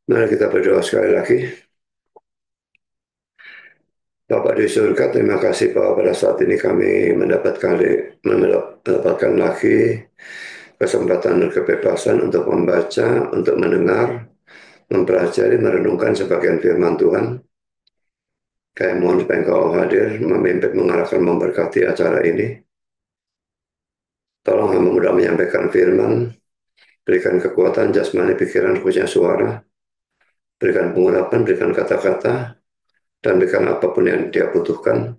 Mari kita berdoa sekali lagi. Bapa di surga, terima kasih bahwa pada saat ini kami mendapatkan lagi kesempatan dan kebebasan untuk membaca, untuk mendengar, mempelajari, merenungkan sebagian firman Tuhan. Kami mohon supaya Engkau hadir, memimpin, mengarahkan, memberkati acara ini. Tolong hamba mudah menyampaikan firman, berikan kekuatan jasmani, pikiran, khususnya suara, berikan pengurapan, berikan kata-kata, dan berikan apapun yang dia butuhkan.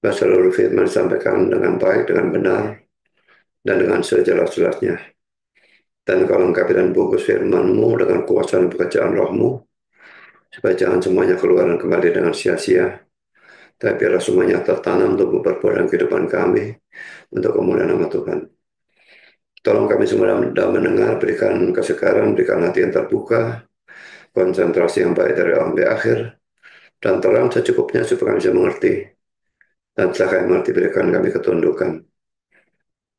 Biar seluruh firman disampaikan dengan baik, dengan benar, dan dengan sejelas-jelasnya. Dan kau lengkapi dan bungkus firman-Mu dengan kuasa dan pekerjaan roh-Mu, supaya jangan semuanya keluar dan kembali dengan sia-sia, tapi biarlah semuanya tertanam untuk berbuah dalam kehidupan kami, untuk kemuliaan nama Tuhan. Tolong kami semua dalam mendengar, berikan kesegaran, berikan hati yang terbuka, konsentrasi yang baik dari awal sampai akhir, dan terang secukupnya supaya kami bisa mengerti. Dan setelah kami mengerti, berikan kami ketundukan.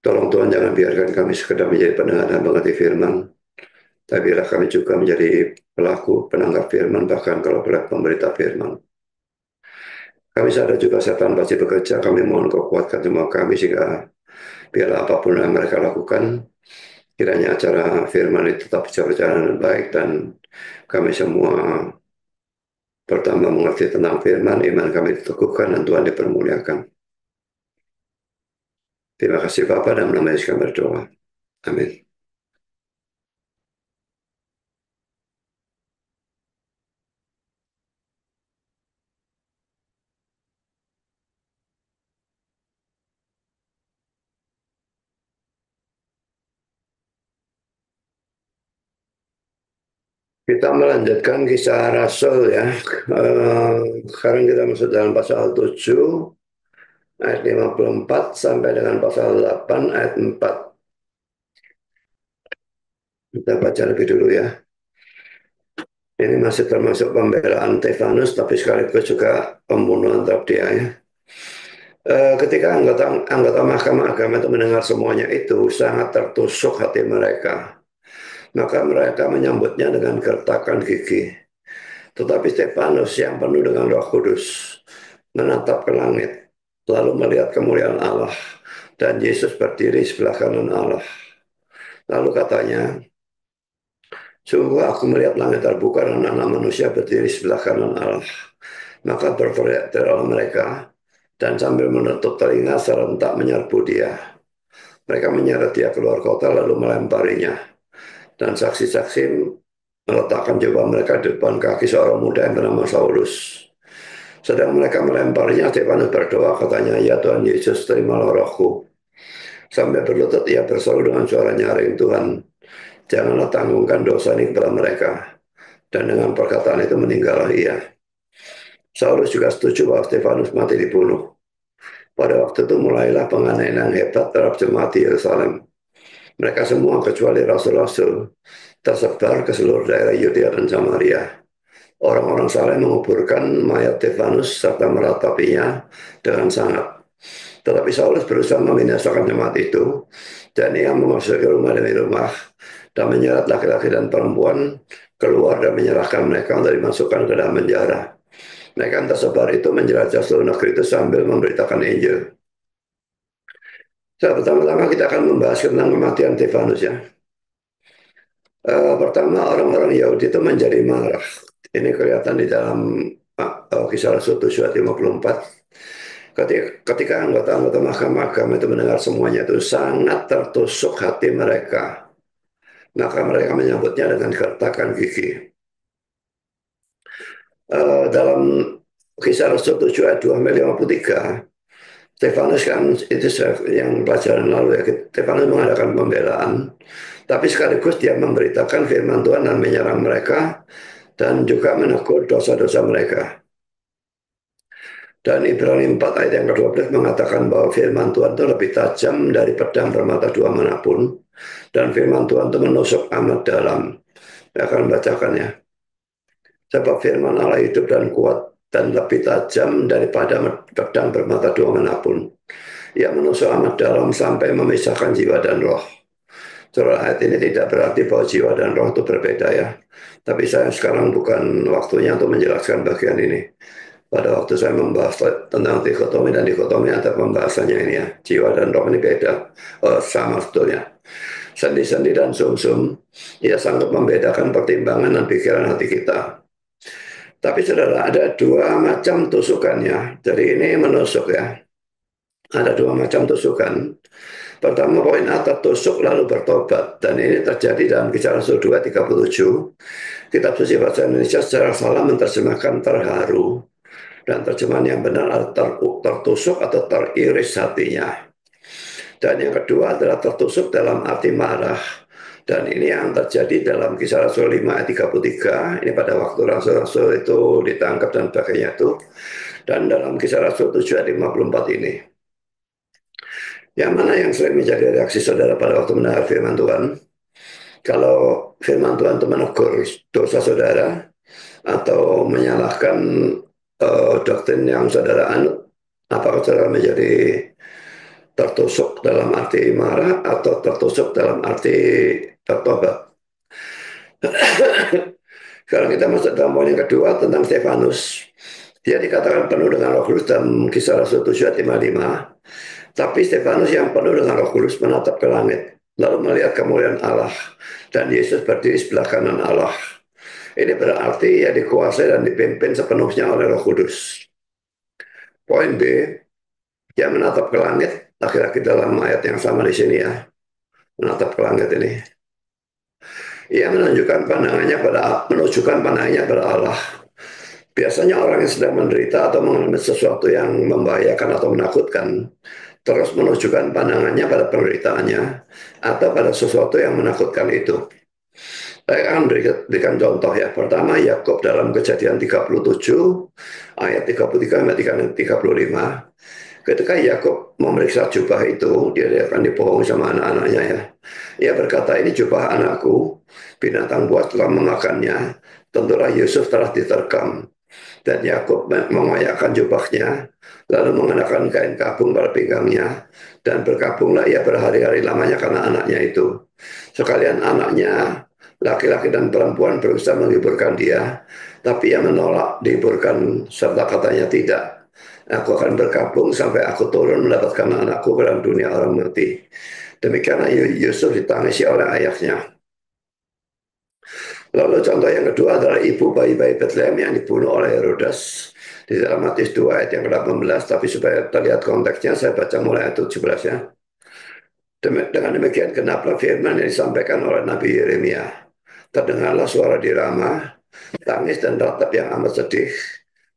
Tolong Tuhan jangan biarkan kami sekedar menjadi pendengar dan mengerti firman, tapi biarlah kami juga menjadi pelaku, penanggap firman, bahkan kalau boleh pemberita firman. Kami sadar juga setan pasti bekerja, kami mohon Kau kuatkan semua kami sehingga biarlah apapun yang mereka lakukan, kiranya acara firman itu tetap bisa berjalan dengan baik dan kami semua pertama mengerti tentang firman, iman kami diteguhkan dan Tuhan dipermuliakan. Terima kasih Bapa dan nama Yesus kami berdoa. Amin. Kita melanjutkan kisah Rasul ya. Sekarang kita masuk dalam pasal 7 ayat 54 sampai dengan pasal 8 ayat 4. Kita baca lebih dulu ya. Ini masih termasuk pembelaan Stefanus tapi sekaligus juga pembunuhan terhadap dia ya. Ketika anggota Mahkamah Agama itu mendengar semuanya itu sangat tertusuk hati mereka. Maka mereka menyambutnya dengan gertakan gigi. Tetapi Stefanus yang penuh dengan Roh Kudus menatap ke langit, lalu melihat kemuliaan Allah dan Yesus berdiri sebelah kanan Allah. Lalu katanya, sungguh aku melihat langit terbuka dan anak manusia berdiri sebelah kanan Allah. Maka berteriak mereka dan sambil menutup telinga serentak menyerbu dia. Mereka menyeret dia keluar kota lalu melemparinya. Dan saksi-saksi meletakkan jubah mereka di depan kaki seorang muda yang bernama Saulus. Sedang mereka melemparinya, Stefanus berdoa, katanya, ya Tuhan Yesus, terimalah rohku. Sambil berlutut ia berseru dengan suara nyaring, Tuhan, janganlah tanggungkan dosa ini kepada mereka. Dan dengan perkataan itu meninggallah ia. Saulus juga setuju bahwa Stefanus mati dibunuh. Pada waktu itu mulailah penganiayaan yang hebat terhadap jemaat di Yerusalem. Mereka semua kecuali rasul-rasul tersebar ke seluruh daerah Yudea dan Samaria. Orang-orang saleh menguburkan mayat Stefanus serta meratapinya dengan sangat. Tetapi Saulus berusaha membinasakan jemaat itu, dan ia memasuki rumah demi rumah dan menyeret laki-laki dan perempuan keluar dan menyerahkan mereka untuk dimasukkan ke dalam penjara. Mereka yang tersebar itu menjelajah seluruh negeri itu sambil memberitakan Injil. Pertama-tama kita akan membahas tentang kematian Stefanus ya. Pertama orang-orang Yahudi itu menjadi marah. Ini kelihatan di dalam Kisah Rasul 7 ayat 54. Ketika anggota-anggota Mahkamah Agama itu mendengar semuanya itu sangat tertusuk hati mereka. Maka mereka menyambutnya dengan gertakan gigi. Dalam Kisah Rasul 7 ayat 2 sampai 53, Stefanus kan itu yang pelajaran lalu ya. Stefanus mengadakan pembelaan, tapi sekaligus dia memberitakan firman Tuhan dan menyerang mereka dan juga menegur dosa-dosa mereka. Dan Ibrani 4 ayat yang ke-12 mengatakan bahwa firman Tuhan itu lebih tajam dari pedang bermata dua manapun. Dan firman Tuhan itu menusuk amat dalam. Saya akan bacakan ya. Sebab firman Allah hidup dan kuat dan lebih tajam daripada pedang bermata dua manapun. Ia menusuk amat dalam sampai memisahkan jiwa dan roh, Surah ayat ini tidak berarti bahwa jiwa dan roh itu berbeda ya. Tapi saya sekarang bukan waktunya untuk menjelaskan bagian ini. Pada waktu saya membahas tentang dikotomi dan dikotomi ada pembahasannya ini ya. Jiwa dan roh ini beda, sama sebetulnya. Sendi-sendi dan sum-sum, ya sangat membedakan pertimbangan dan pikiran hati kita. Tapi saudara, ada dua macam tusukannya. Jadi ini menusuk ya. Ada dua macam tusukan. Pertama poin A tertusuk lalu bertobat. Dan ini terjadi dalam Kisah Rasul 2:37. Kitab Suci Bahasa Indonesia secara salah menerjemahkan terharu. Dan terjemahan yang benar adalah tertusuk atau teriris hatinya. Dan yang kedua adalah tertusuk dalam arti marah. Dan ini yang terjadi dalam Kisah Rasul 5 ayat 33. Ini pada waktu Rasul-Rasul itu ditangkap dan sebagainya itu. Dan dalam Kisah Rasul 7 ayat 54 ini. Yang mana yang sering menjadi reaksi saudara pada waktu mendengar firman Tuhan? Kalau firman Tuhan itu menegur dosa saudara atau menyalahkan doktrin yang saudara anut, apakah saudara menjadi tertusuk dalam arti marah atau tertusuk dalam arti bertobat? Sekarang kita masuk dalam poin yang kedua tentang Stefanus. Dia dikatakan penuh dengan Roh Kudus dalam Kisah Rasul 7 ayat 55. Tapi Stefanus yang penuh dengan Roh Kudus menatap ke langit, lalu melihat kemuliaan Allah, dan Yesus berdiri sebelah kanan Allah. Ini berarti ia dikuasai dan dipimpin sepenuhnya oleh Roh Kudus. Poin B, dia menatap ke langit, laki-laki dalam ayat yang sama di sini ya, menatap ke langit ini. Ia menunjukkan pandangannya pada Allah. Biasanya orang yang sedang menderita atau mengalami sesuatu yang membahayakan atau menakutkan, terus menunjukkan pandangannya pada penderitaannya atau pada sesuatu yang menakutkan itu. Saya akan berikan contoh ya. Pertama, Yakub dalam Kejadian 37 ayat 33 sampai 35. Ketika Yakub memeriksa jubah itu, dia akan dibohongi sama anak-anaknya ya. Ia berkata, ini jubah anakku, binatang buas telah memakannya. Tentulah Yusuf telah diterkam. Dan Yakub mengoyakkan jubahnya, lalu mengenakan kain kabung pada pinggangnya, dan berkabunglah ia berhari-hari lamanya karena anaknya itu. Sekalian anaknya, laki-laki dan perempuan berusaha menghiburkan dia, tapi ia menolak dihiburkan serta katanya tidak. Aku akan berkabung sampai aku turun mendapatkan anakku ke dalam dunia orang mati. Demikianlah Yusuf ditangisi oleh ayahnya. Lalu contoh yang kedua adalah ibu bayi-bayi Bethlehem yang dibunuh oleh Herodes. Di dalam Matius 2 ayat yang ke-18, tapi supaya terlihat konteksnya, saya baca mulai ayat 17 ya. Dengan demikian genaplah firman yang disampaikan oleh Nabi Yeremia. Terdengarlah suara di Rama, tangis dan ratap yang amat sedih.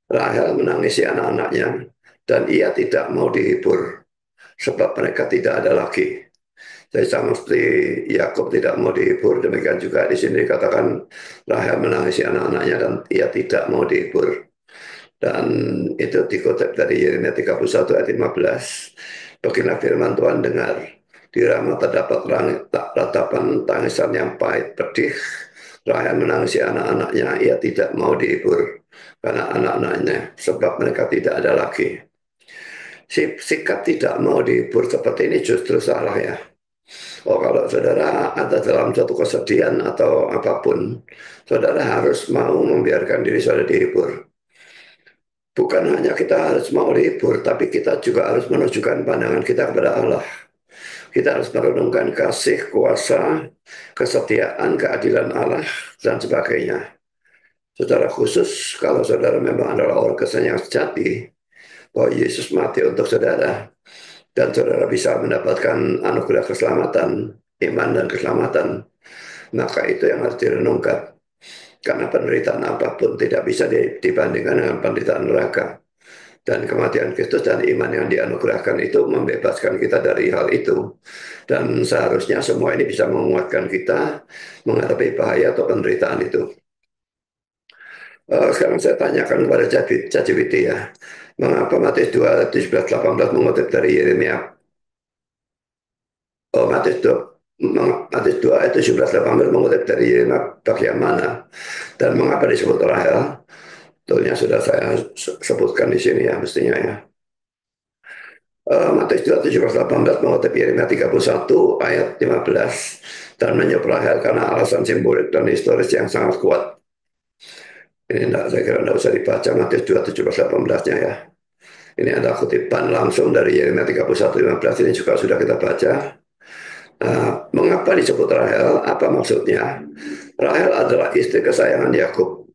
Rahel menangisi anak-anaknya, dan ia tidak mau dihibur, sebab mereka tidak ada lagi. Jadi sama seperti Yakub tidak mau dihibur, demikian juga di sini dikatakan Rahel menangisi anak-anaknya dan ia tidak mau dihibur. Dan itu dikutip dari Yeremia 31 ayat 15. Beginilah firman Tuhan, dengar. Di Rama terdapat ratapan tangisan yang pahit pedih. Rahel menangisi anak-anaknya, ia tidak mau dihibur karena anak-anaknya, sebab mereka tidak ada lagi. Sikap tidak mau dihibur seperti ini justru salah ya. Oh, kalau saudara ada dalam suatu kesedihan atau apapun, saudara harus mau membiarkan diri saudara dihibur. Bukan hanya kita harus mau dihibur, tapi kita juga harus menunjukkan pandangan kita kepada Allah. Kita harus merenungkan kasih, kuasa, kesetiaan, keadilan Allah, dan sebagainya. Secara khusus, kalau saudara memang adalah orang Kristen yang sejati, bahwa Yesus mati untuk saudara, dan saudara bisa mendapatkan anugerah keselamatan, iman dan keselamatan, maka itu yang harus direnungkan. Karena penderitaan apapun tidak bisa dibandingkan dengan penderitaan neraka. Dan kematian Kristus dan iman yang dianugerahkan itu membebaskan kita dari hal itu. Dan seharusnya semua ini bisa menguatkan kita menghadapi bahaya atau penderitaan itu. Sekarang saya tanyakan kepada ChatGPT ya. Mengapa Matius 2, 17-18 mengutip dari Yeremia? Matius 2 ayat 17-18 mengutip dari Yeremia bagian mana? Dan mengapa disebut Rahel? Tentunya sudah saya sebutkan di sini ya mestinya ya. Matius 2, 17-18 mengutip Yeremia 31 ayat 15 dan menyuruh Rahel karena alasan simbolik dan historis yang sangat kuat. Ini saya kira tidak usah dibaca Matius 2, 17-18-nya ya. Ini ada kutipan langsung dari Yeremia 31-15, ini juga sudah kita baca. Mengapa disebut Rahel? Apa maksudnya? Rahel adalah istri kesayangan Yakub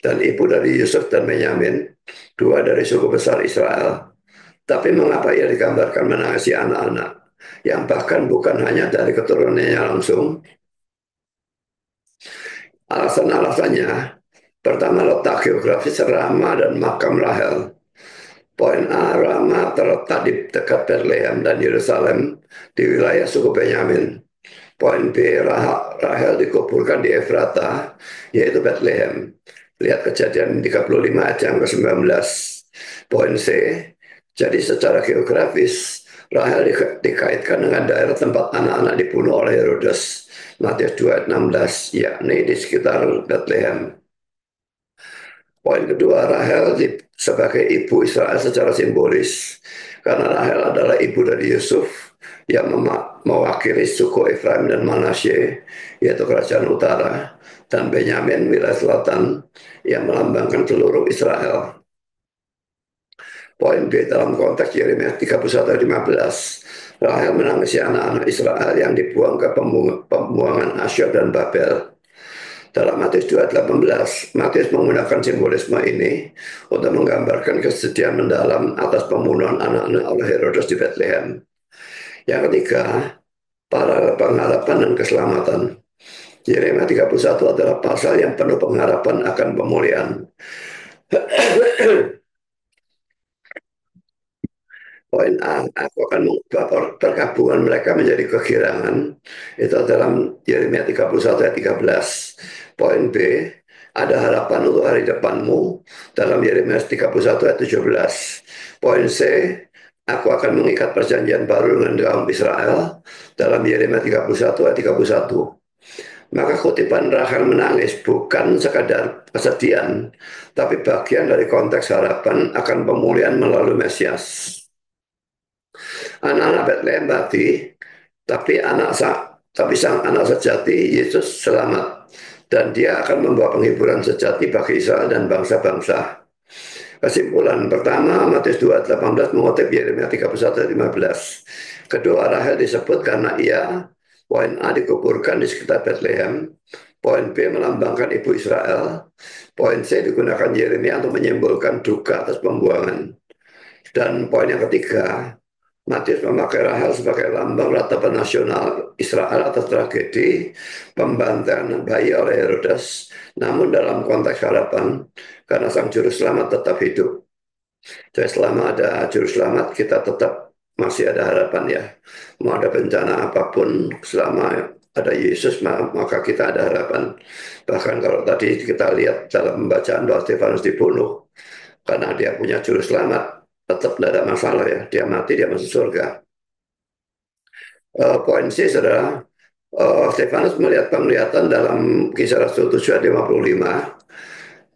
dan ibu dari Yusuf dan Benyamin, dua dari suku besar Israel. Tapi mengapa ia digambarkan menangisi anak-anak yang bahkan bukan hanya dari keturunannya langsung? Alasan-alasannya, pertama letak geografis Rama dan makam Rahel. Poin A, Rama terletak di dekat Bethlehem dan Yerusalem di wilayah suku Benyamin. Poin B, Rahel dikuburkan di Efrata, yaitu Bethlehem. Lihat Kejadian 35 ayat yang ke-19. Poin C, jadi secara geografis, Rahel dikaitkan dengan daerah tempat anak-anak dibunuh oleh Herodes. Matius 2 ayat 16, yakni di sekitar Bethlehem. Poin kedua, Rahel sebagai ibu Israel secara simbolis. Karena Rahel adalah ibu dari Yusuf yang mewakili suku Efraim dan Manasye, yaitu kerajaan utara, dan Benyamin wilayah selatan yang melambangkan seluruh Israel. Poin B dalam konteks Yeremia 31:15, Rahel menangisi anak-anak Israel yang dibuang ke pembuangan Asyur dan Babel. Dalam Matius 2:18, Matius menggunakan simbolisme ini untuk menggambarkan kesedihan mendalam atas pembunuhan anak-anak oleh Herodes di Bethlehem. Yang ketiga, para pengharapan dan keselamatan. Yeremia 31 adalah pasal yang penuh pengharapan akan pemulihan. Poin A, aku akan mengubah perkabungan mereka menjadi kegirangan. Itu dalam Yeremia 31 ayat 13. Poin B, ada harapan untuk hari depanmu dalam Yeremia 31 ayat 17. Poin C, aku akan mengikat perjanjian baru dengan kaum Israel dalam Yeremia 31 ayat 31. Maka kutipan Rahel menangis bukan sekadar kesedihan, tapi bagian dari konteks harapan akan pemulihan melalui Mesias. Anak-anak Bethlehem mati, tapi sang anak sejati Yesus selamat, dan dia akan membawa penghiburan sejati bagi Israel dan bangsa-bangsa. Kesimpulan pertama, Matius 2:18 mengutip Yeremia 31:15. Kedua, Rahel disebut karena ia, poin A, dikuburkan di sekitar Bethlehem. Poin B, melambangkan ibu Israel. Poin C, digunakan Yeremia untuk menyimbolkan duka atas pembuangan. Dan poin yang ketiga, Matius memakai Rahel sebagai lambang ratapan nasional Israel atas tragedi pembantaian bayi oleh Herodes, namun dalam konteks harapan karena sang juru selamat tetap hidup. Jadi selama ada juru selamat kita tetap masih ada harapan ya. Mau ada bencana apapun selama ada Yesus maka kita ada harapan. Bahkan kalau tadi kita lihat dalam pembacaan bahwa Stefanus dibunuh karena dia punya juru selamat, tetap tidak ada masalah ya. Dia mati, dia masuk surga. Poin C adalah Stefanus melihat penglihatan dalam Kisah Rasul 7 ayat 55.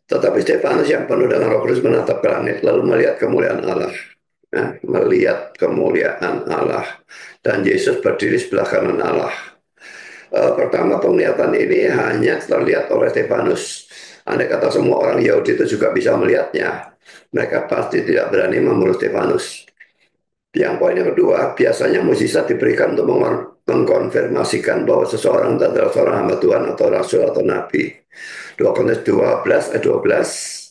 Tetapi Stefanus yang penuh dengan Roh Kudus menatap ke langit lalu melihat kemuliaan Allah. Nah, melihat kemuliaan Allah dan Yesus berdiri sebelah kanan Allah. Pertama, penglihatan ini hanya terlihat oleh Stefanus. Andai kata semua orang Yahudi itu juga bisa melihatnya, mereka pasti tidak berani membunuh Stefanus. Yang poin yang kedua, biasanya mukjizat diberikan untuk mengkonfirmasikan bahwa seseorang adalah seorang hamba Tuhan atau rasul atau nabi. 2 Korintus 12 ayat 12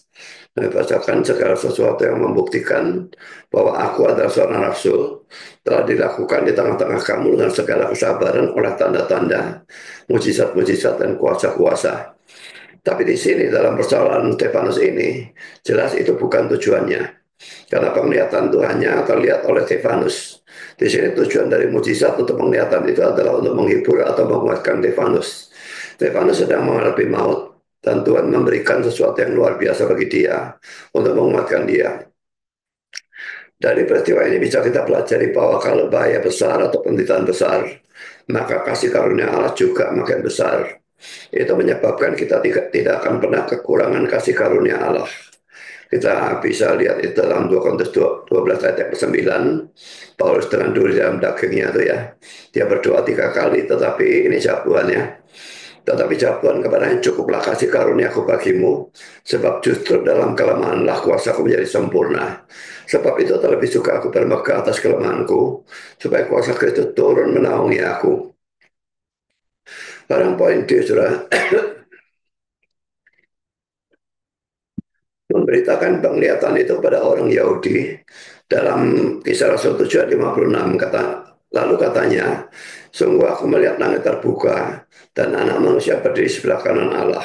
membacakan segala sesuatu yang membuktikan bahwa aku adalah seorang rasul telah dilakukan di tengah-tengah kamu dengan segala kesabaran oleh tanda-tanda, mukjizat-mukjizat dan kuasa-kuasa. Tapi di sini dalam persoalan Stefanus ini jelas itu bukan tujuannya. Karena penglihatan itu hanya terlihat oleh Stefanus. Di sini tujuan dari mujizat untuk penglihatan itu adalah untuk menghibur atau menguatkan Stefanus. Stefanus sedang menghadapi maut dan Tuhan memberikan sesuatu yang luar biasa bagi dia untuk menguatkan dia. Dari peristiwa ini bisa kita pelajari bahwa kalau bahaya besar atau penderitaan besar, maka kasih karunia Allah juga makin besar. Itu menyebabkan kita tidak akan pernah kekurangan kasih karunia Allah. Kita bisa lihat itu dalam 2 Korintus 12 ayat yang ke-9. Paulus dengan duri dalam dagingnya itu ya. Dia berdoa 3 kali, tetapi ini jawab Tuhan ya. Tetapi jawab Tuhan kepadanya, cukuplah kasih karuniaku bagimu, sebab justru dalam kelemahanlah kuasaku menjadi sempurna. Sebab itu terlebih suka aku bermegah atas kelemahanku, supaya kuasa Kristus turun menaungi aku. Barang poin D, saudara, memberitakan penglihatan itu kepada orang Yahudi dalam Kisah Rasul 7 ayat 56 lalu katanya, sungguh aku melihat langit terbuka dan anak manusia berdiri sebelah kanan Allah.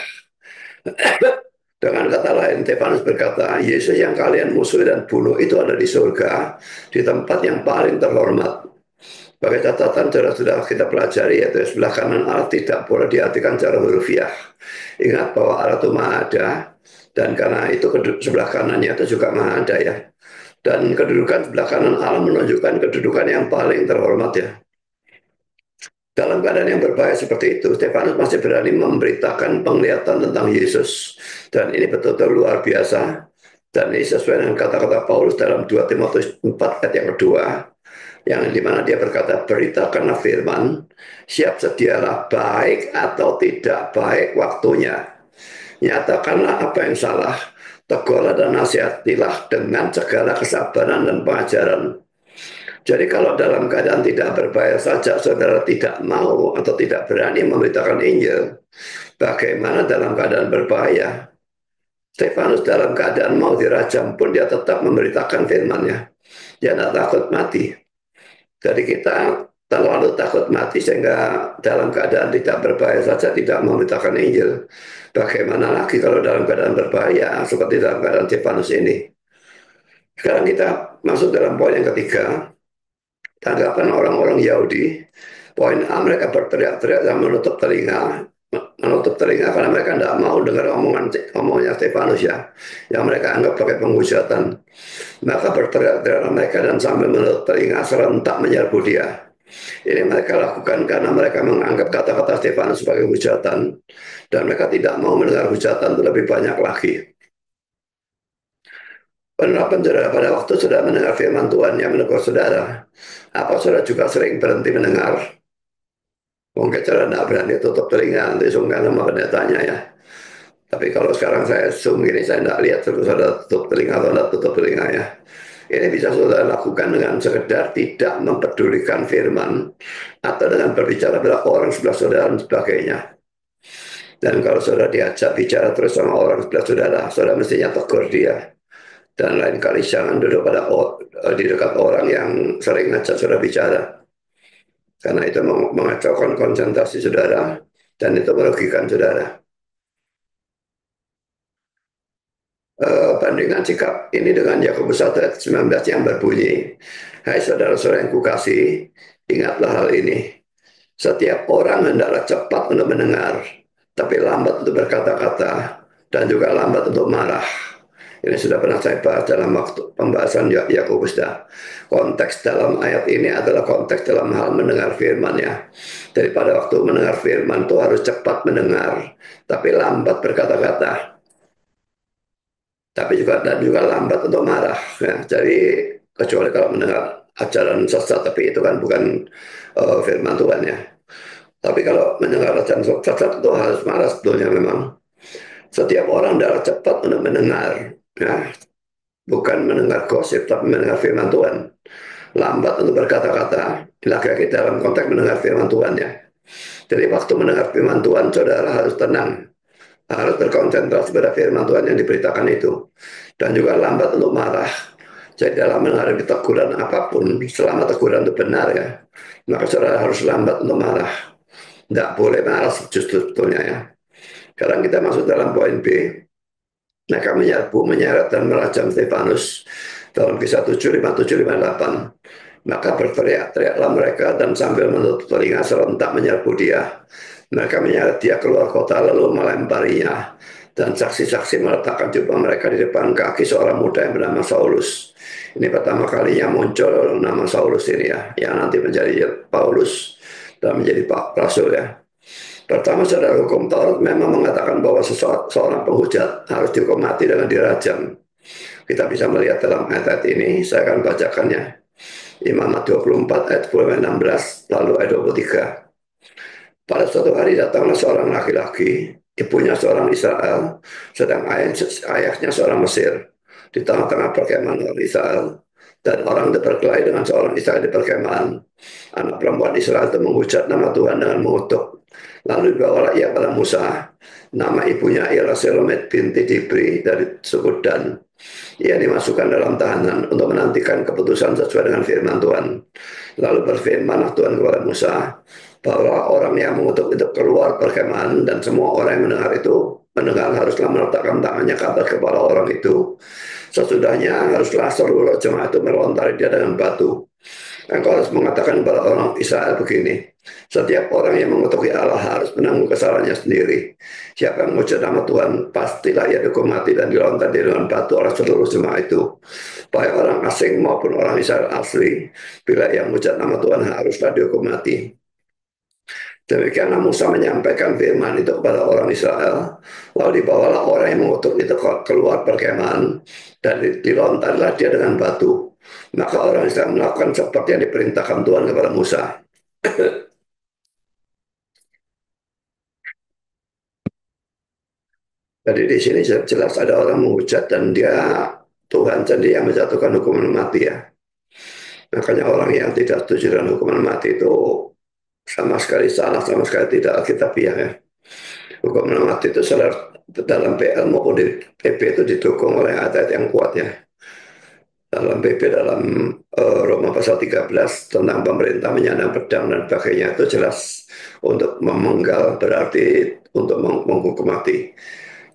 Dengan kata lain, Stefanus berkata, Yesus yang kalian musuh dan bunuh itu ada di surga, di tempat yang paling terhormat. Sebagai catatan sudah kita pelajari, yaitu sebelah kanan Allah tidak boleh diartikan secara hurufiah. Ingat bahwa Allah itu Maha Ada, dan karena itu sebelah kanannya itu juga Maha Ada ya. Dan kedudukan sebelah kanan Allah menunjukkan kedudukan yang paling terhormat ya. Dalam keadaan yang berbahaya seperti itu, Stefanus masih berani memberitakan penglihatan tentang Yesus. Dan ini betul-betul luar biasa. Dan ini sesuai dengan kata-kata Paulus dalam 2 Timotius 4 ayat yang kedua, yang dimana dia berkata, beritakanlah firman, siap sedialah baik atau tidak baik waktunya. Nyatakanlah apa yang salah, tegurlah dan nasihatilah dengan segala kesabaran dan pengajaran. Jadi kalau dalam keadaan tidak berbahaya saja saudara tidak mau atau tidak berani memberitakan Injil, bagaimana dalam keadaan berbahaya? Stefanus dalam keadaan mau dirajam pun dia tetap memberitakan firman-Nya. Dia tidak takut mati. Jadi kita terlalu takut mati sehingga dalam keadaan tidak berbahaya saja tidak memberitakan Injil. Bagaimana lagi kalau dalam keadaan berbahaya seperti dalam keadaan Stefanus ini? Sekarang kita masuk dalam poin yang ketiga. Tanggapan orang-orang Yahudi. Poin A, mereka berteriak-teriak dan menutup telinga karena mereka tidak mau dengar omongannya Stefanus ya, yang mereka anggap pakai penghujatan. Maka berteriak-teriak mereka dan sambil menutup telinga serentak menyerbu dia. Ini mereka lakukan karena mereka menganggap kata-kata Stefanus sebagai hujatan, dan mereka tidak mau mendengar hujatan lebih banyak lagi. Penerapan saudara, pada waktu sudah mendengar firman Tuhan yang menegur saudara, apa saudara juga sering berhenti mendengar? Mungkin saudara tidak berani tutup telinga, nanti sungkan sama pendetanya ya. Tapi kalau sekarang saya zoom gini, saya tidak lihat saudara tutup telinga atau tidak tutup telinga ya. Ini bisa saudara lakukan dengan sekedar tidak mempedulikan firman, atau dengan berbicara pada orang sebelah saudara dan sebagainya. Dan kalau saudara diajak bicara terus sama orang sebelah saudara, saudara mestinya tegur dia. Dan lain kali jangan duduk di dekat orang yang sering ngajak saudara bicara. Karena itu mengacaukan konsentrasi saudara, dan itu merugikan saudara. Bandingkan sikap ini dengan Yakobus 1 ayat 19 yang berbunyi, hai saudara-saudara yang kukasihi, ingatlah hal ini. Setiap orang hendaklah cepat untuk mendengar, tapi lambat untuk berkata-kata, dan juga lambat untuk marah. Ini sudah pernah saya bahas dalam waktu pembahasan Yakobus. Konteks dalam ayat ini adalah konteks dalam hal mendengar firman ya. Jadi pada waktu mendengar firman itu harus cepat mendengar, tapi lambat berkata-kata. Tapi juga lambat untuk marah. Ya. Jadi kecuali kalau mendengar ajaran sesat, tapi itu kan bukan firman Tuhan ya. Tapi kalau mendengar ajaran sesat itu harus marah sebetulnya memang. Setiap orang adalah cepat untuk mendengar. Ya. Bukan mendengar gosip, tapi mendengar firman Tuhan. Lambat untuk berkata-kata. Lagi-lagi dalam konteks mendengar firman Tuhan ya. Jadi waktu mendengar firman Tuhan, saudara harus tenang. Harus berkonsentrasi pada firman Tuhan yang diberitakan itu. Dan juga lambat untuk marah. Jadi dalam menghadapi teguran apapun, selama teguran itu benar ya, maka saudara harus lambat untuk marah. Tidak boleh marah justru sebetulnya ya. Sekarang kita masuk dalam poin B. Mereka menyerbu, menyeret, dan merajam Stefanus dalam Kisah 7, 57, 58. Maka berteriak-teriaklah mereka dan sambil menutup telinga serentak menyerbu dia. Mereka menyeret dia keluar kota lalu melemparinya. Dan saksi-saksi meletakkan jubah mereka di depan kaki seorang muda yang bernama Saulus. Ini pertama kalinya muncul nama Saulus ini ya, yang nanti menjadi Paulus dan menjadi Rasul ya. Pertama, saudara, hukum Taurat memang mengatakan bahwa seorang penghujat harus dihukum mati dengan dirajam. Kita bisa melihat dalam ayat ini, saya akan bacakannya. Imamat 24 ayat 16, lalu ayat 23. Pada suatu hari datanglah seorang laki-laki, ibunya seorang Israel, sedang ayahnya seorang Mesir. Di tengah-tengah perkemahan orang Israel, dan orang itu berkelahi dengan seorang Israel di perkemahan. Anak perempuan Israel itu menghujat nama Tuhan dengan mengutuk. Lalu dibawalah ia pada Musa. Nama ibunya ialah Selomit binti Dibri dari suku Dan. Ia dimasukkan dalam tahanan untuk menantikan keputusan sesuai dengan firman Tuhan. Lalu berfirmanlah Tuhan kepada Musa, bahwa orang yang mengutuk itu keluar perkemahan, dan semua orang yang mendengar haruslah meletakkan tangannya ke atas kepala orang itu. Sesudahnya haruslah seluruh jemaat itu melontari dia dengan batu. Engkau harus mengatakan kepada orang Israel begini, setiap orang yang mengutuki Allah harus menanggung kesalahannya sendiri. Siapa yang mengucap nama Tuhan, pastilah ia dihukum mati dan dilontar dengan batu oleh seluruh jemaat itu. Baik orang asing maupun orang Israel asli, bila yang mengucap nama Tuhan haruslah dihukum mati. Demikianlah Musa menyampaikan firman itu kepada orang Israel. Lalu dibawalah orang yang mengutuk itu keluar perkemahan, dan dilontarilah dia dengan batu. Maka orang Israel melakukan seperti yang diperintahkan Tuhan kepada Musa. Jadi di sini jelas ada orang menghujat, dan Tuhan sendiri yang menjatuhkan hukuman mati ya. Makanya orang yang tidak setuju dengan hukuman mati itu sama sekali salah, sama sekali tidak alkitabiah ya. Hukuman mati itu dalam PL maupun di PP itu didukung oleh ayat yang kuat ya. Dalam PP dalam Roma pasal 13 tentang pemerintah menyandang pedang dan sebagainya, itu jelas untuk memenggal, berarti untuk menghukum mati.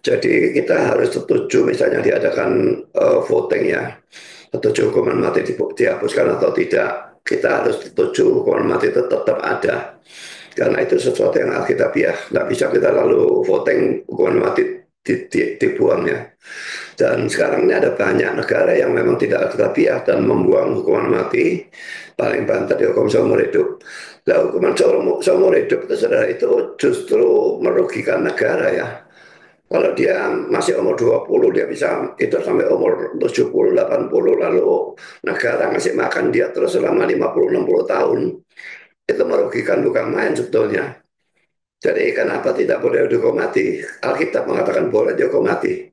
Jadi kita harus setuju misalnya diadakan voting ya, setuju hukuman mati dihapuskan atau tidak. Kita harus setuju hukuman mati itu tetap ada. Karena itu sesuatu yang alkitabiah. Nggak bisa kita lalu voting hukuman mati dibuang ya. Dan sekarang ini ada banyak negara yang memang tidak alkitabiah dan membuang hukuman mati, paling banter dihukum seumur hidup. Nah, hukuman seumur hidup itu saudara, itu justru merugikan negara ya. Kalau dia masih umur 20, dia bisa hidup sampai umur 70, 80, lalu negara ngasih makan dia terus selama 50, 60 tahun. Itu merugikan, bukan main sebetulnya. Jadi kenapa tidak boleh dihukum mati? Alkitab mengatakan boleh dihukum mati.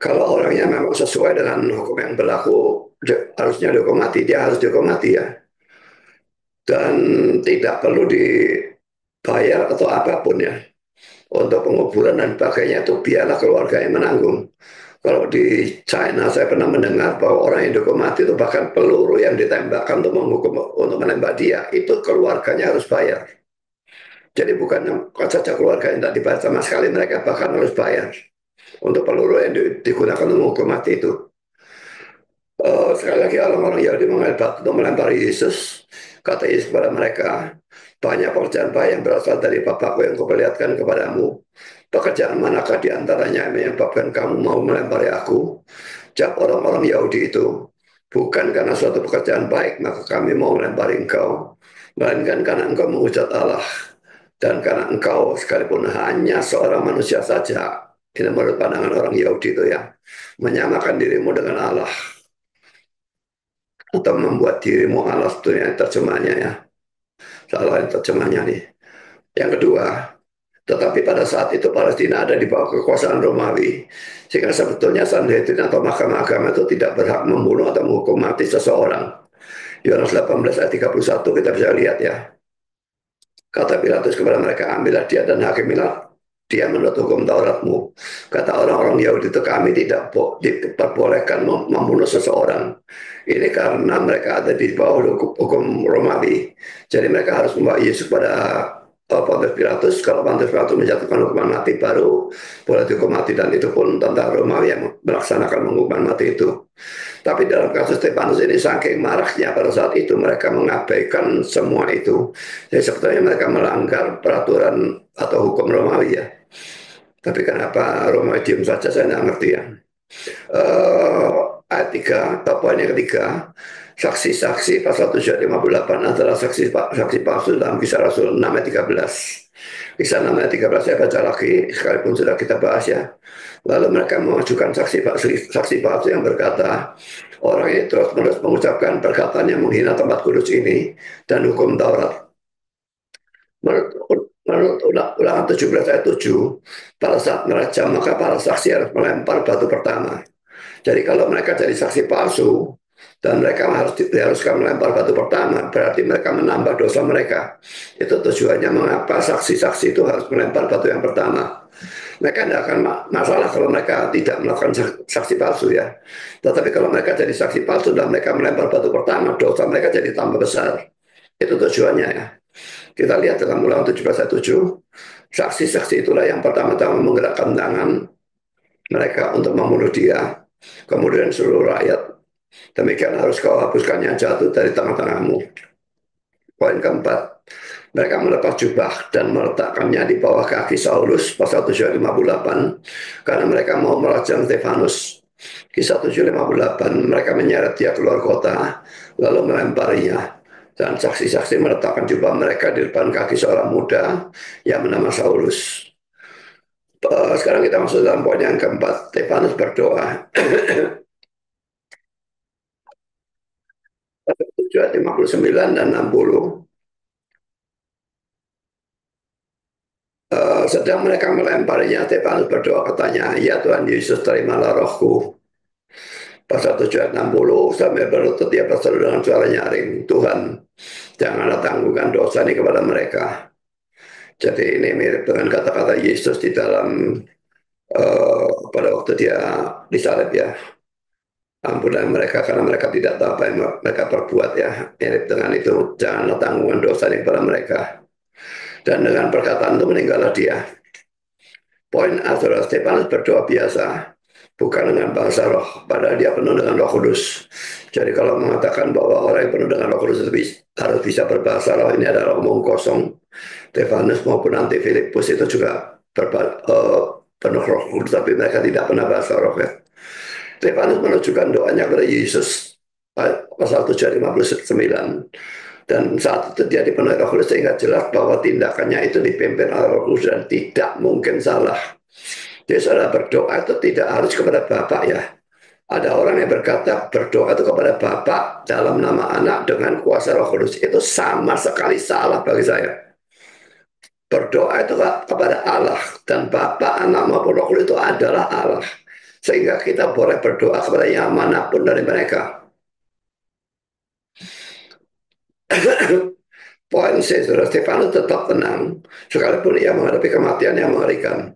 Kalau orangnya memang sesuai dengan hukum yang berlaku, harusnya dihukum mati, dia harus dihukum mati ya. Dan tidak perlu dibayar atau apapun ya. Untuk penguburan dan sebagainya itu biarlah keluarga yang menanggung. Kalau di China saya pernah mendengar bahwa orang yang dihukum mati itu bahkan peluru yang ditembakkan untuk menembak dia, itu keluarganya harus bayar. Jadi bukan saja keluarga yang tidak dibayar sama sekali, mereka bahkan harus bayar untuk peluru yang digunakan untuk menghukum mati itu. Sekali lagi orang-orang Yahudi mengambil batu untuk melempari Yesus. Kata Yesus kepada mereka, banyak pekerjaan baik yang berasal dari Bapakku yang kuperlihatkan kepadamu. Pekerjaan manakah di antaranya yang menyebabkan kamu mau melempari aku? Jawab orang-orang Yahudi itu, bukan karena suatu pekerjaan baik maka kami mau melempari engkau, melainkan karena engkau menghujat Allah, dan karena engkau sekalipun hanya seorang manusia saja. Ini menurut pandangan orang Yahudi itu ya, menyamakan dirimu dengan Allah, atau membuat dirimu Allah, sebetulnya terjemahnya ya. Salah terjemahnya nih. Yang kedua, tetapi pada saat itu Palestina ada di bawah kekuasaan Romawi, sehingga sebetulnya Sanhedrin atau mahkamah agama itu tidak berhak membunuh atau menghukum mati seseorang. Yohanes 18 ayat 31 kita bisa lihat ya. Kata Pilatus kepada mereka, ambillah dia dan hakimilah dia menurut hukum Tauratmu. Kata orang-orang Yahudi itu, kami tidak diperbolehkan membunuh seseorang. Ini karena mereka ada di bawah hukum Romawi. Jadi mereka harus membawa Yesus pada Pontius Pilatus. Kalau Pontius Pilatus menjatuhkan hukuman mati, baru boleh dihukum mati, dan itu pun tentara Romawi yang melaksanakan hukuman mati itu. Tapi dalam kasus Stefanus ini saking marahnya pada saat itu, mereka mengabaikan semua itu. Jadi sebetulnya mereka melanggar peraturan atau hukum Romawi ya. Tapi kenapa Romawi diam saja, saya tidak ngerti ya. Ayat 3, atau poin yang ketiga, saksi-saksi pasal 758 adalah saksi palsu dalam Kisah Rasul 6 ayat 13. Kisah 6 ayat 13 saya baca lagi, sekalipun sudah kita bahas ya. Lalu mereka mengajukan saksi palsu yang berkata, orang ini terus-menerus mengucapkan perkataan yang menghina tempat kudus ini dan hukum Taurat. Menurut Ulangan 17 ayat 7, pada saat merajam maka para saksi harus melempar batu pertama. Jadi kalau mereka jadi saksi palsu dan mereka harus diharuskan melempar batu pertama, berarti mereka menambah dosa mereka. Itu tujuannya mengapa saksi-saksi itu harus melempar batu yang pertama. Mereka tidak akan masalah kalau mereka tidak melakukan saksi palsu ya. Tetapi kalau mereka jadi saksi palsu dan mereka melempar batu pertama, dosa mereka jadi tambah besar. Itu tujuannya ya. Kita lihat dalam Ulangan 17 ayat 7, saksi-saksi itulah yang pertama-tama menggerakkan tangan mereka untuk membunuh dia. Kemudian seluruh rakyat, demikian harus kau hapuskannya jatuh dari tangan-tanganmu. Poin keempat, mereka melepas jubah dan meletakkannya di bawah kaki Saulus, pasal 758, karena mereka mau merajam Stefanus. Kisah 758, mereka menyeret dia keluar kota, lalu melemparinya. Dan saksi-saksi meletakkan jubah mereka di depan kaki seorang muda yang bernama Saulus. Sekarang kita masuk dalam poin yang keempat, Stefanus berdoa. 759 dan 60. Sedang mereka melemparinya, Stefanus berdoa katanya, ya Tuhan Yesus, terimalah rohku. Pasal 7 ayat 60, sambil berlutut dia berseru dengan suara nyaring, Tuhan, janganlah tangguhkan dosa ini kepada mereka. Jadi ini mirip dengan kata-kata Yesus di dalam pada waktu dia disalib ya. Ampunilah mereka karena mereka tidak tahu apa yang mereka perbuat ya. Mirip dengan itu, janganlah tangguhkan dosa ini kepada mereka. Dan dengan perkataan itu meninggallah dia. Poin adalah Stefanus berdoa biasa, bukan dengan bahasa roh, padahal dia penuh dengan Roh Kudus. Jadi kalau mengatakan bahwa orang yang penuh dengan Roh Kudus harus bisa berbahasa roh, ini adalah omong kosong. Stefanus maupun nanti Filipus itu juga penuh Roh Kudus, tapi mereka tidak pernah bahasa roh ya. Stefanus menunjukkan doanya kepada Yesus, pasal 7:59. Dan saat itu dia dipenuhi Roh Kudus sehingga jelas bahwa tindakannya itu dipimpin oleh Roh Kudus dan tidak mungkin salah. Jadi saudara berdoa itu tidak harus kepada Bapa ya. Ada orang yang berkata berdoa itu kepada Bapa dalam nama Anak dengan kuasa Roh Kudus. Itu sama sekali salah bagi saya. Berdoa itu kepada Allah dan Bapa, Anak maupun Roh Kudus itu adalah Allah. Sehingga kita boleh berdoa kepada yang manapun dari mereka. Poin C, saudara Stefanus tetap tenang, sekalipun ia menghadapi kematian yang mengerikan.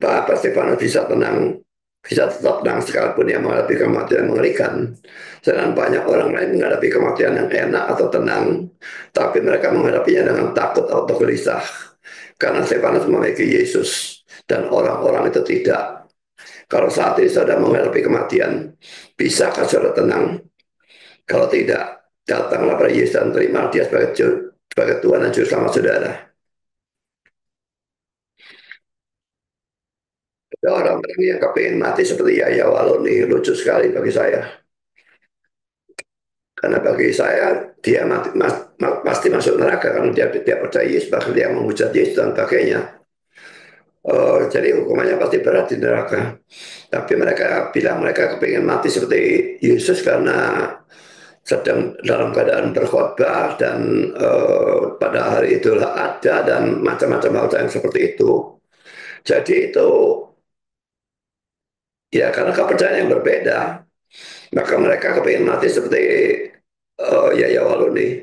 Bapak Stefanus bisa tenang, bisa tetap tenang sekalipun ia menghadapi kematian yang mengerikan. Sedangkan banyak orang lain menghadapi kematian yang enak atau tenang, tapi mereka menghadapinya dengan takut atau gelisah. Karena Stefanus memiliki Yesus, dan orang-orang itu tidak. Kalau saat ini saudara menghadapi kematian, bisakah saudara tenang? Kalau tidak, datanglah pada Yesus dan terima dia sebagai Tuhan dan Juru Selamat saudara. Ada orang-orang yang kepingin mati seperti Yahya Waloni, lucu sekali bagi saya. Karena bagi saya, dia pasti masuk neraka karena dia tidak percaya Yesus, bahkan dia menghujat Yesus dan sebagainya. Jadi hukumannya pasti berat di neraka. Tapi mereka bilang mereka kepingin mati seperti Yesus karena sedang dalam keadaan berkhotbah dan pada hari itulah ada dan macam-macam hal yang seperti itu. Jadi itu ya karena kepercayaan yang berbeda, maka mereka kepingin mati seperti Yahya Waluni.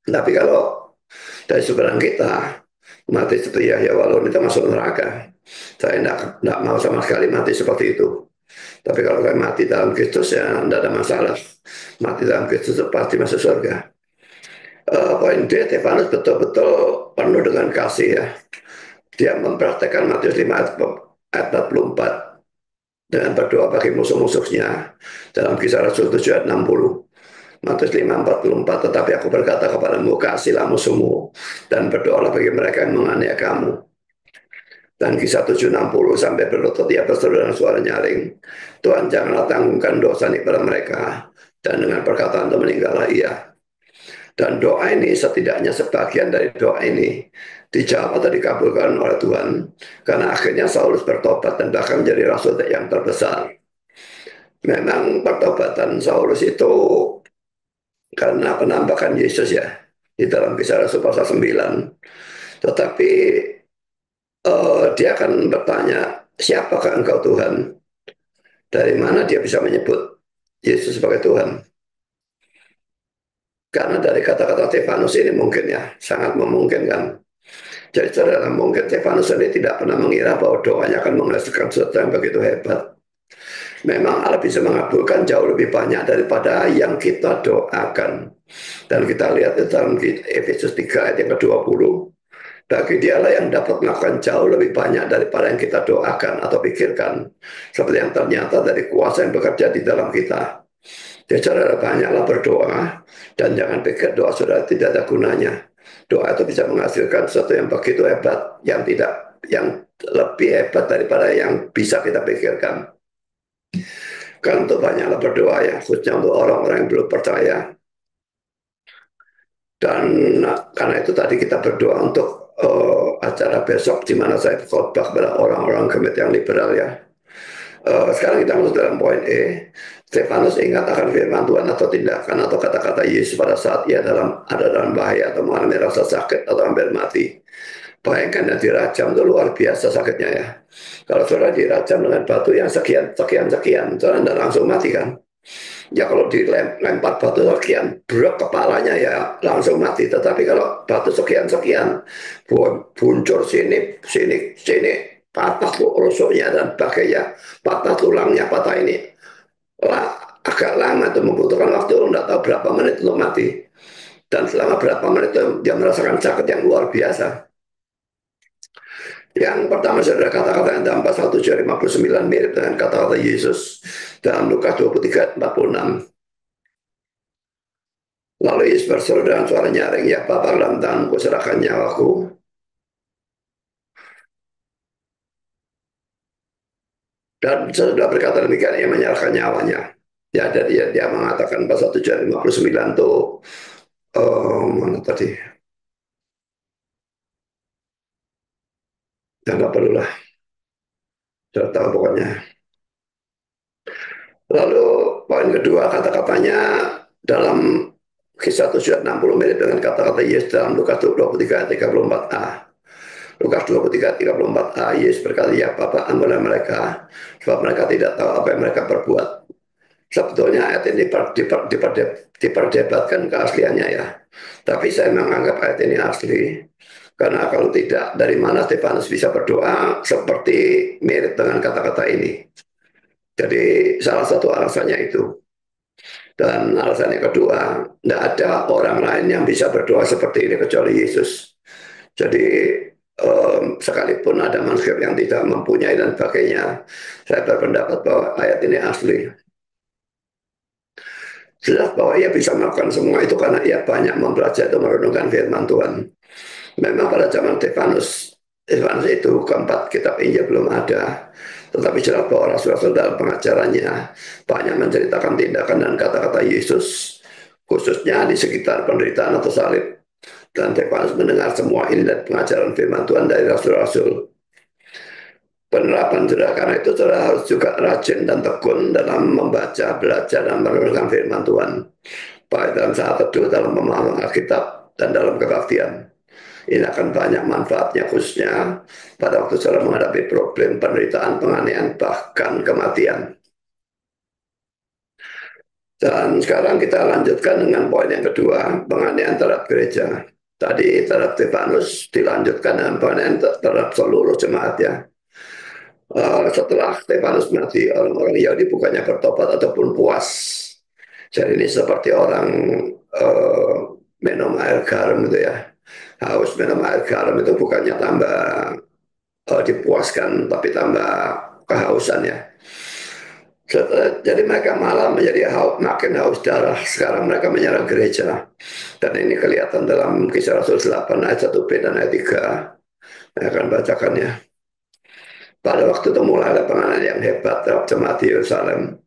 Tapi kalau dari seberang kita mati seperti Yahya Waluni itu masuk neraka. Saya tidak mau sama sekali mati seperti itu. Tapi kalau saya mati dalam Kristus ya tidak ada masalah. Mati dalam Kristus pasti masuk surga. Poin D, Stefanus betul-betul penuh dengan kasih ya. Dia mempraktekkan Matius 5 ayat 44 dengan berdoa bagi musuh-musuhnya dalam Kisah Rasul 7 ayat 60. Matius 5:44, tetapi aku berkata kepadamu, kasihilah musuhmu dan berdoalah bagi mereka yang menganiaya kamu. Dan Kisah 7:60, sampai berlutut dia berseru dengan suara nyaring, Tuhan janganlah tanggungkan dosa ini pada mereka. Dan dengan perkataan itu meninggallah ia. Dan doa ini setidaknya sebagian dari doa ini dijawab atau dikabulkan oleh Tuhan. Karena akhirnya Saulus bertobat dan bahkan menjadi rasul yang terbesar. Memang pertobatan Saulus itu karena penampakan Yesus ya di dalam Kisah Rasul pasal 9. Tetapi dia akan bertanya, siapakah engkau Tuhan? Dari mana dia bisa menyebut Yesus sebagai Tuhan? Karena dari kata-kata Stefanus ini mungkin ya, sangat memungkinkan. Jadi saudara, mungkin Stefanus ini tidak pernah mengira bahwa doanya akan menghasilkan sesuatu yang begitu hebat. Memang Allah bisa mengabulkan jauh lebih banyak daripada yang kita doakan. Dan kita lihat di dalam Efesus 3 ayat yang ke-20. Bagi dialah yang dapat melakukan jauh lebih banyak daripada yang kita doakan atau pikirkan. Seperti yang ternyata dari kuasa yang bekerja di dalam kita. Jadi saudara banyaklah berdoa dan jangan pikir doa saudara tidak ada gunanya. Doa itu bisa menghasilkan sesuatu yang begitu hebat, yang lebih hebat daripada yang bisa kita pikirkan. Kan untuk banyaklah berdoa ya, khususnya untuk orang-orang yang belum percaya. Dan karena itu tadi kita berdoa untuk acara besok di mana saya khotbah kepada orang-orang Kemet yang liberal ya. Sekarang kita masuk dalam poin E. Stefanus ingat akan firman Tuhan atau tindakan atau kata-kata Yesus pada saat ia ada dalam bahaya atau mengalami rasa sakit atau hampir mati. Bayangkan yang dirajam itu luar biasa sakitnya ya. Kalau saudara dirajam dengan batu yang sekian, saudara tidak langsung mati kan? Ya kalau dilempar batu sekian, brok kepalanya ya langsung mati. Tetapi kalau batu sekian, buncur sini, patah rusuknya dan bagainya, patah tulangnya, patah ini. Agak lama itu membutuhkan waktu, tidak tahu berapa menit untuk mati. Dan selama berapa menit itu dia merasakan sakit yang luar biasa. Yang pertama saudara kata-kata yang dalam pasal 7:59 mirip dengan kata-kata Yesus dalam Lukas 23:46. Lalu Yesus berseru dengan suara nyaring, ya Bapa dalam tanganku serahkan nyawaku. Dan sesudah berkata demikian, ia menyerahkan nyawanya. Ya, dan dia mengatakan pasal 7:59 itu, mana tadi? Ya nggak perlulah, sudah tahu pokoknya. Lalu poin kedua kata-katanya dalam Kisah 7:60 mirip dengan kata-kata Yesus dalam Lukas 23:34a. Lukas 23:34a, Yesus berkata, ya Bapa, ampunilah mereka, sebab mereka tidak tahu apa yang mereka perbuat. Sebetulnya ayat ini diperdebatkan keasliannya ya. Tapi saya menganggap ayat ini asli. Karena kalau tidak, dari mana Stefanus bisa berdoa seperti mirip dengan kata-kata ini. Jadi salah satu alasannya itu. Dan alasan yang kedua, tidak ada orang lain yang bisa berdoa seperti ini kecuali Yesus. Jadi sekalipun ada manuskrip yang tidak mempunyai dan sebagainya, saya berpendapat bahwa ayat ini asli. Jelas bahwa ia bisa melakukan semua itu karena ia banyak mempelajari dan merenungkan firman Tuhan. Memang pada zaman Stefanus itu keempat kitab Injil belum ada. Tetapi jelas bahwa rasul-rasul dalam pengajarannya banyak menceritakan tindakan dan kata-kata Yesus, khususnya di sekitar penderitaan atau salib. Dan Stefanus mendengar semua ini dan pengajaran firman Tuhan dari rasul-rasul. Penerapan saudara karena itu saudara harus juga rajin dan tekun dalam membaca, belajar, dan merenungkan firman Tuhan. Baik dalam saat teduh, dalam memahami Alkitab, dan dalam kebaktian. Ini akan banyak manfaatnya khususnya pada waktu saudara menghadapi problem penderitaan, penganiayaan, bahkan kematian. Dan sekarang kita lanjutkan dengan poin yang kedua, penganiayaan terhadap gereja. Tadi terhadap Stefanus dilanjutkan dengan penganiayaan terhadap seluruh jemaat ya. Setelah Stefanus mati, orang-orang Yahudi bukannya bertobat ataupun puas. Jadi ini seperti orang minum air garam itu ya. Haus minum air garam itu bukannya tambah dipuaskan, tapi tambah kehausan ya. Jadi mereka malah menjadi makin haus darah. Sekarang mereka menyerang gereja. Dan ini kelihatan dalam Kisah Rasul 8 ayat 1b dan ayat 3. Saya akan bacakannya. Pada waktu itu mulai ada penganiayaan yang hebat terhadap jemaat di Yerusalem.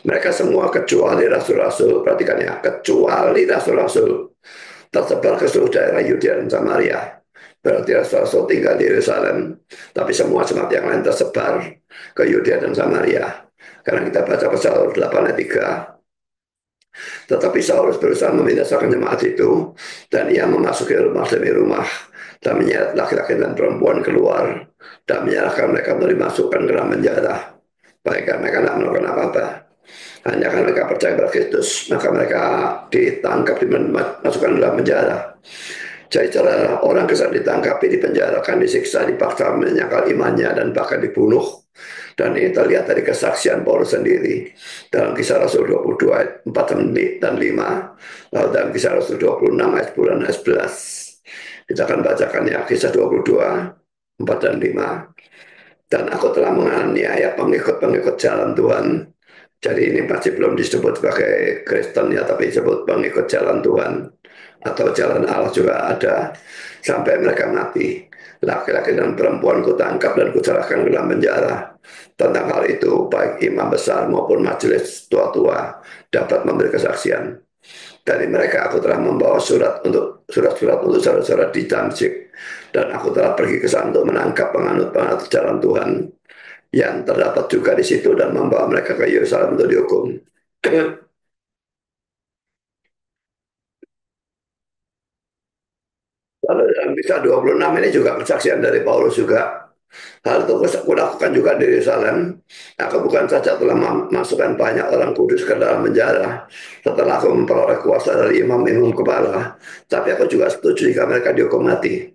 Mereka semua kecuali rasul-rasul, perhatikan ya, kecuali rasul-rasul tersebar ke seluruh daerah Yudea dan Samaria. Berarti Rasul tinggal di Yerusalem, tapi semua jemaat yang lain tersebar ke Yudea dan Samaria. Karena kita baca pasal 8 ayat 3, tetapi Saulus berusaha membinasakan jemaat itu, dan ia memasuki rumah demi rumah, dan menyeret laki-laki dan perempuan keluar, dan menyerahkan mereka untuk dimasukkan ke dalam penjara. Baik, mereka tidak melakukan apa-apa. Hanya karena mereka percaya pada Kristus, maka mereka ditangkap, dimasukkan ke dalam penjara. Jadi cara orang Kristen ditangkapi, dipenjarakan, disiksa, dipaksa menyangkal imannya, dan bahkan dibunuh. Dan ini terlihat dari kesaksian Paulus sendiri dalam Kisah Rasul 22 ayat 4 dan 5, lalu dalam Kisah Rasul 26 ayat 10 dan ayat 11. Kita akan bacakan ya, Kisah 22 4 dan 5. Dan aku telah menganiaya pengikut-pengikut jalan Tuhan. Jadi ini masih belum disebut sebagai Kristen ya, tapi disebut pengikut jalan Tuhan atau jalan Allah juga ada, sampai mereka mati. Laki-laki dan perempuan kutangkap dan kuserahkan ke dalam penjara. Tentang hal itu, baik imam besar maupun majelis tua-tua dapat memberi kesaksian. Dari mereka aku telah membawa surat-surat untuk saudara-saudara di Damsyik, dan aku telah pergi ke sana untuk menangkap penganut-penganut jalan Tuhan yang terdapat juga di situ, dan membawa mereka ke Yerusalem untuk dihukum. Lalu dalam kisah 26 ini juga kesaksian dari Paulus juga. Hal itu aku lakukan juga di Yerusalem. Aku bukan saja telah memasukkan banyak orang kudus ke dalam penjara setelah aku memperoleh kuasa dari imam-imam kepala, tapi aku juga setuju jika mereka dihukum mati.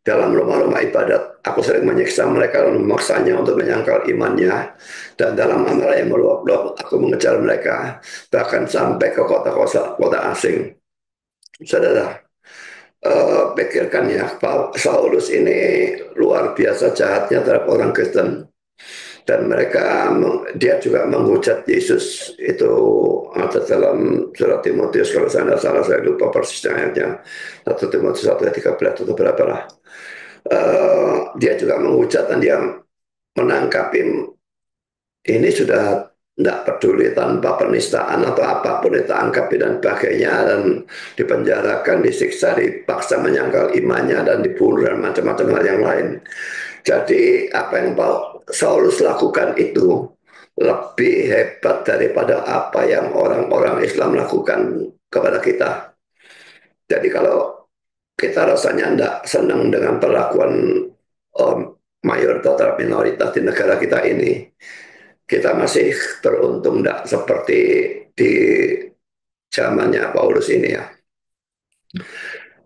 Dalam rumah-rumah ibadat, aku sering menyiksa mereka dan memaksanya untuk menyangkal imannya. Dan dalam amarah yang meluap-luap, aku mengejar mereka, bahkan sampai ke kota asing. Saudara, pikirkan ya, Pak Saulus ini luar biasa jahatnya terhadap orang Kristen, dan dia juga menghujat Yesus. Itu ada dalam surat Timotius, kalau saya tidak salah, saya lupa persisnya ayatnya, 1 Timotius 1 ayat 13 atau berapa lah. Dia juga menghujat, dan dia menangkapi ini sudah tidak peduli, tanpa penistaan atau apapun ditangkap dan sebagainya, dan dipenjarakan, disiksa, dipaksa menyangkal imannya, dan dibunuh, dan macam-macam hal yang lain. Jadi apa yang Saulus lakukan itu lebih hebat daripada apa yang orang-orang Islam lakukan kepada kita. Jadi kalau kita rasanya tidak senang dengan perlakuan mayoritas terhadap minoritas di negara kita ini, kita masih beruntung tidak seperti di zamannya Paulus ini ya.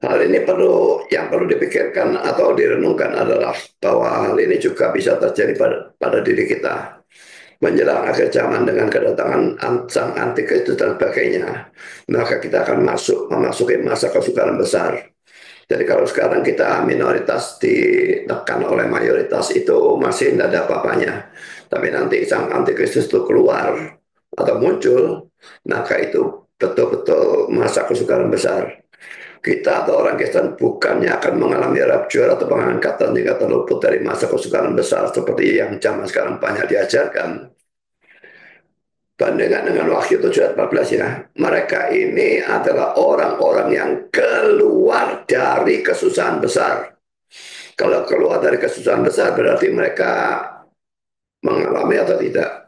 Hal ini yang perlu dipikirkan atau direnungkan adalah bahwa hal ini juga bisa terjadi pada diri kita menjelang akhir zaman dengan kedatangan sang antikristus dan sebagainya. Maka kita akan memasuki masa kesukaran besar. Jadi kalau sekarang kita minoritas ditekan oleh mayoritas, itu masih tidak ada apa-apanya. Tapi nanti sang antikristus itu keluar atau muncul, maka itu betul-betul masa kesukaran besar. Kita atau orang Kristen bukannya akan mengalami rapture atau pengangkatan hingga terluput dari masa kesukaran besar seperti yang zaman sekarang banyak diajarkan. Bandingkan dengan Wahyu 7 ayat 14 ya. Mereka ini adalah orang-orang yang keluar dari kesusahan besar. Kalau keluar dari kesusahan besar berarti mereka mengalami atau tidak.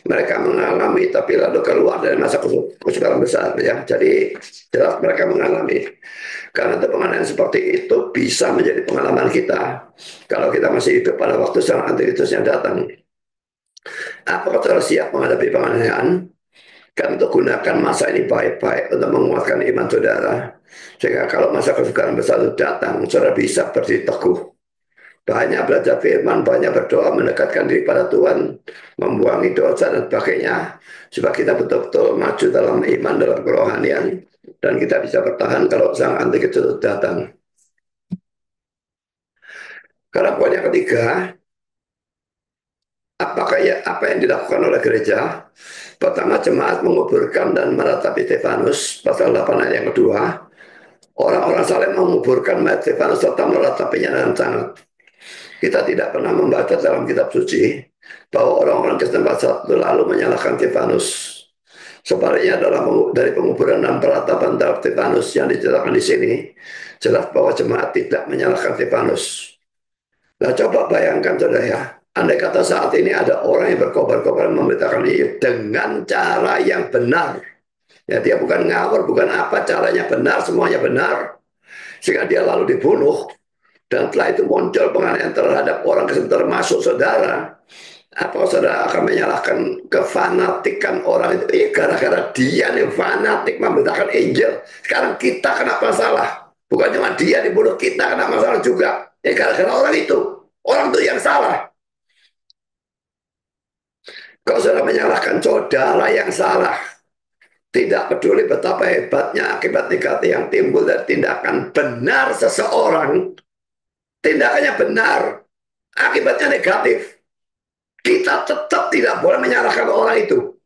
Mereka mengalami, tapi lalu keluar dari masa kesukaran besar ya. Jadi jelas mereka mengalami. Karena itu pengalaman seperti itu bisa menjadi pengalaman kita kalau kita masih hidup pada waktu sang antikristusnya datang. Apakah saudara siap menghadapi penganiayaan? Kan untuk gunakan masa ini baik-baik untuk menguatkan iman saudara. Sehingga kalau masa kesukaran besar itu datang, saudara bisa berdiri teguh. Banyak belajar firman, banyak berdoa, mendekatkan diri pada Tuhan, membuangi dosa dan sebagainya. Supaya kita betul-betul maju dalam iman, dalam kerohanian. Dan kita bisa bertahan kalau sang antikristus datang. Karena poin yang ketiga, apa yang dilakukan oleh gereja? Pertama, jemaat menguburkan dan meratapi Stefanus, pasal 8 ayat yang kedua. Orang-orang saleh menguburkan mayat Stefanus serta meratapinya dengan sangat. Kita tidak pernah membaca dalam kitab suci bahwa orang-orang Kristen pada saat itu lalu menyalahkan Stefanus. Sebaliknya dari penguburan dan peratapan terhadap Stefanus yang diceritakan di sini, jelas bahwa jemaat tidak menyalahkan Stefanus. Nah, coba bayangkan saudara ya, andai kata saat ini ada orang yang berkobar-kobar memberitakan ini dengan cara yang benar. Ya, dia bukan ngawur, bukan apa, caranya benar, semuanya benar. Sehingga dia lalu dibunuh. Dan setelah itu muncul penganiayaan terhadap orang termasuk saudara. Apa saudara akan menyalahkan kefanatikan orang itu? Gara-gara dia nih fanatik memberitakan Injil. Sekarang kita kena masalah. Bukan cuma dia dibunuh, kita kena masalah juga. Gara-gara orang itu. Orang itu yang salah. Kalau saudara menyalahkan saudara yang salah, tidak peduli betapa hebatnya akibat negatif yang timbul dari tindakan benar seseorang, tindakannya benar, akibatnya negatif. Kita tetap tidak boleh menyalahkan orang itu.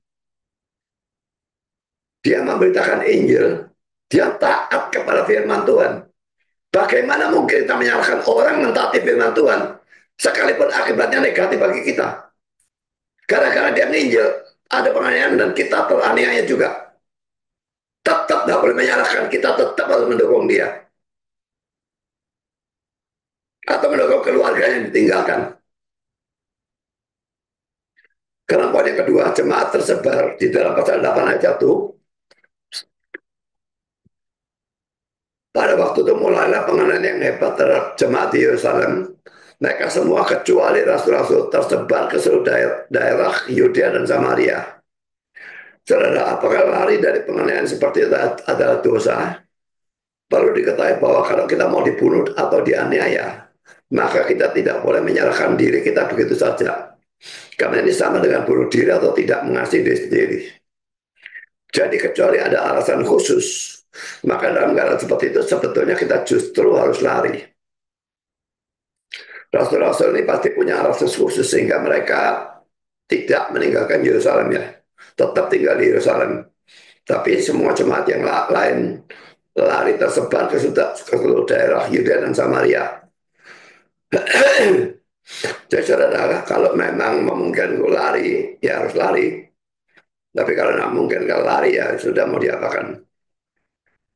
Dia memberitakan Injil, dia taat kepada firman Tuhan. Bagaimana mungkin kita menyalahkan orang mentaati firman Tuhan, sekalipun akibatnya negatif bagi kita? Gara-gara dia menginjil, ada penganiayaan dan kita teraniaya juga. Tetap tidak boleh menyalahkan, kita tetap harus mendukung dia. Atau mendukung keluarganya yang ditinggalkan. Karena poin yang kedua, jemaat tersebar di dalam pasal 8 ayat 1. Pada waktu itu mulailah penganiayaan yang hebat terhadap jemaat di Yerusalem. Mereka semua kecuali rasul-rasul tersebar ke seluruh daerah Yudea dan Samaria. Saudara, apakah lari dari penganiayaan seperti itu adalah dosa? Perlu diketahui bahwa kalau kita mau dibunuh atau dianiaya, maka kita tidak boleh menyalahkan diri kita begitu saja. Karena ini sama dengan bunuh diri atau tidak mengasihi diri sendiri. Jadi kecuali ada alasan khusus, maka dalam keadaan seperti itu sebetulnya kita justru harus lari. Rasul-rasul ini pasti punya alasan khusus sehingga mereka tidak meninggalkan Yerusalem ya. Tetap tinggal di Yerusalem. Tapi semua jemaat yang lain lari tersebar ke seluruh daerah Yudea dan Samaria. Jadi saudara, kalau memang memungkinkan lari, ya harus lari. Tapi kalau nggak mungkin kalau lari ya sudah mau diapakan.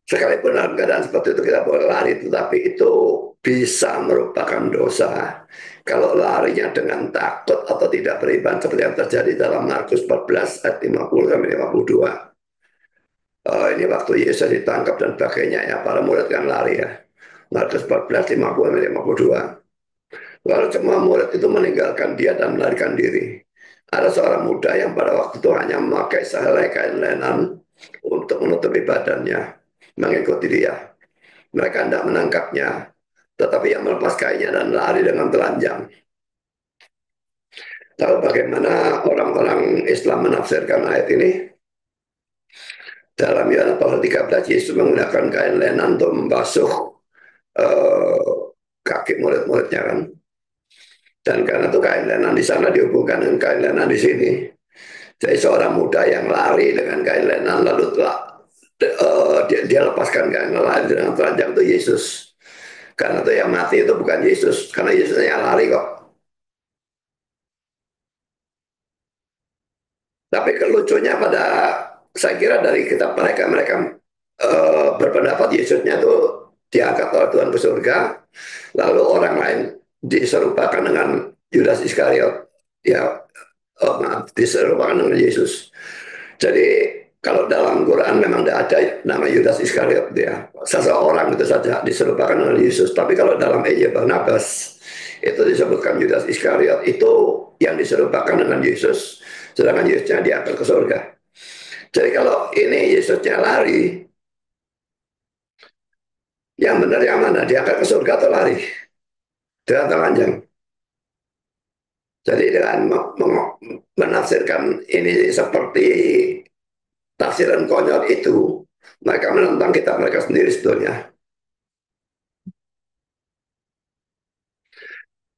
Sekalipun dalam keadaan seperti itu kita boleh lari, tetapi itu bisa merupakan dosa. Kalau larinya dengan takut atau tidak beriman seperti yang terjadi dalam Markus 14 ayat 50 sampai 52. Ini waktu Yesus ditangkap dan sebagainya ya, para murid kan lari ya. Markus 14 50 sampai 52. Lalu semua murid itu meninggalkan dia dan melarikan diri. Ada seorang muda yang pada waktu itu hanya memakai sehelai kain lenan untuk menutupi badannya, mengikuti dia. Mereka tidak menangkapnya, tetapi yang melepas kainnya dan lari dengan telanjang. Lalu bagaimana orang-orang Islam menafsirkan ayat ini? Dalam Yohanes pasal 13, Yesus menggunakan kain lenan untuk membasuh kaki murid-muridnya kan. Dan karena itu kain lenan di sana dihubungkan dengan kain lenan di sini. Jadi seorang muda yang lari dengan kain lenan lalu dia lepaskan kain lenan dengan telanjang itu Yesus. Karena itu yang mati itu bukan Yesus, karena Yesusnya lari kok. Tapi kelucunya pada saya kira dari kitab mereka berpendapat Yesusnya itu diangkat oleh Tuhan ke surga, lalu orang lain diserupakan dengan Yudas Iskariot, ya maaf, diserupakan dengan Yesus. Jadi kalau dalam Quran memang tidak ada nama Yudas Iskariot dia, seseorang itu saja diserupakan dengan Yesus. Tapi kalau dalam Injil Barnabas itu disebutkan Yudas Iskariot itu yang diserupakan dengan Yesus, sedangkan Yesusnya diangkat ke surga. Jadi kalau ini Yesusnya lari, yang benar yang mana? Diangkat ke surga atau lari? Dengan telanjang. Jadi dengan menafsirkan ini seperti tafsiran konyol itu, mereka menentang kita mereka sendiri sebetulnya.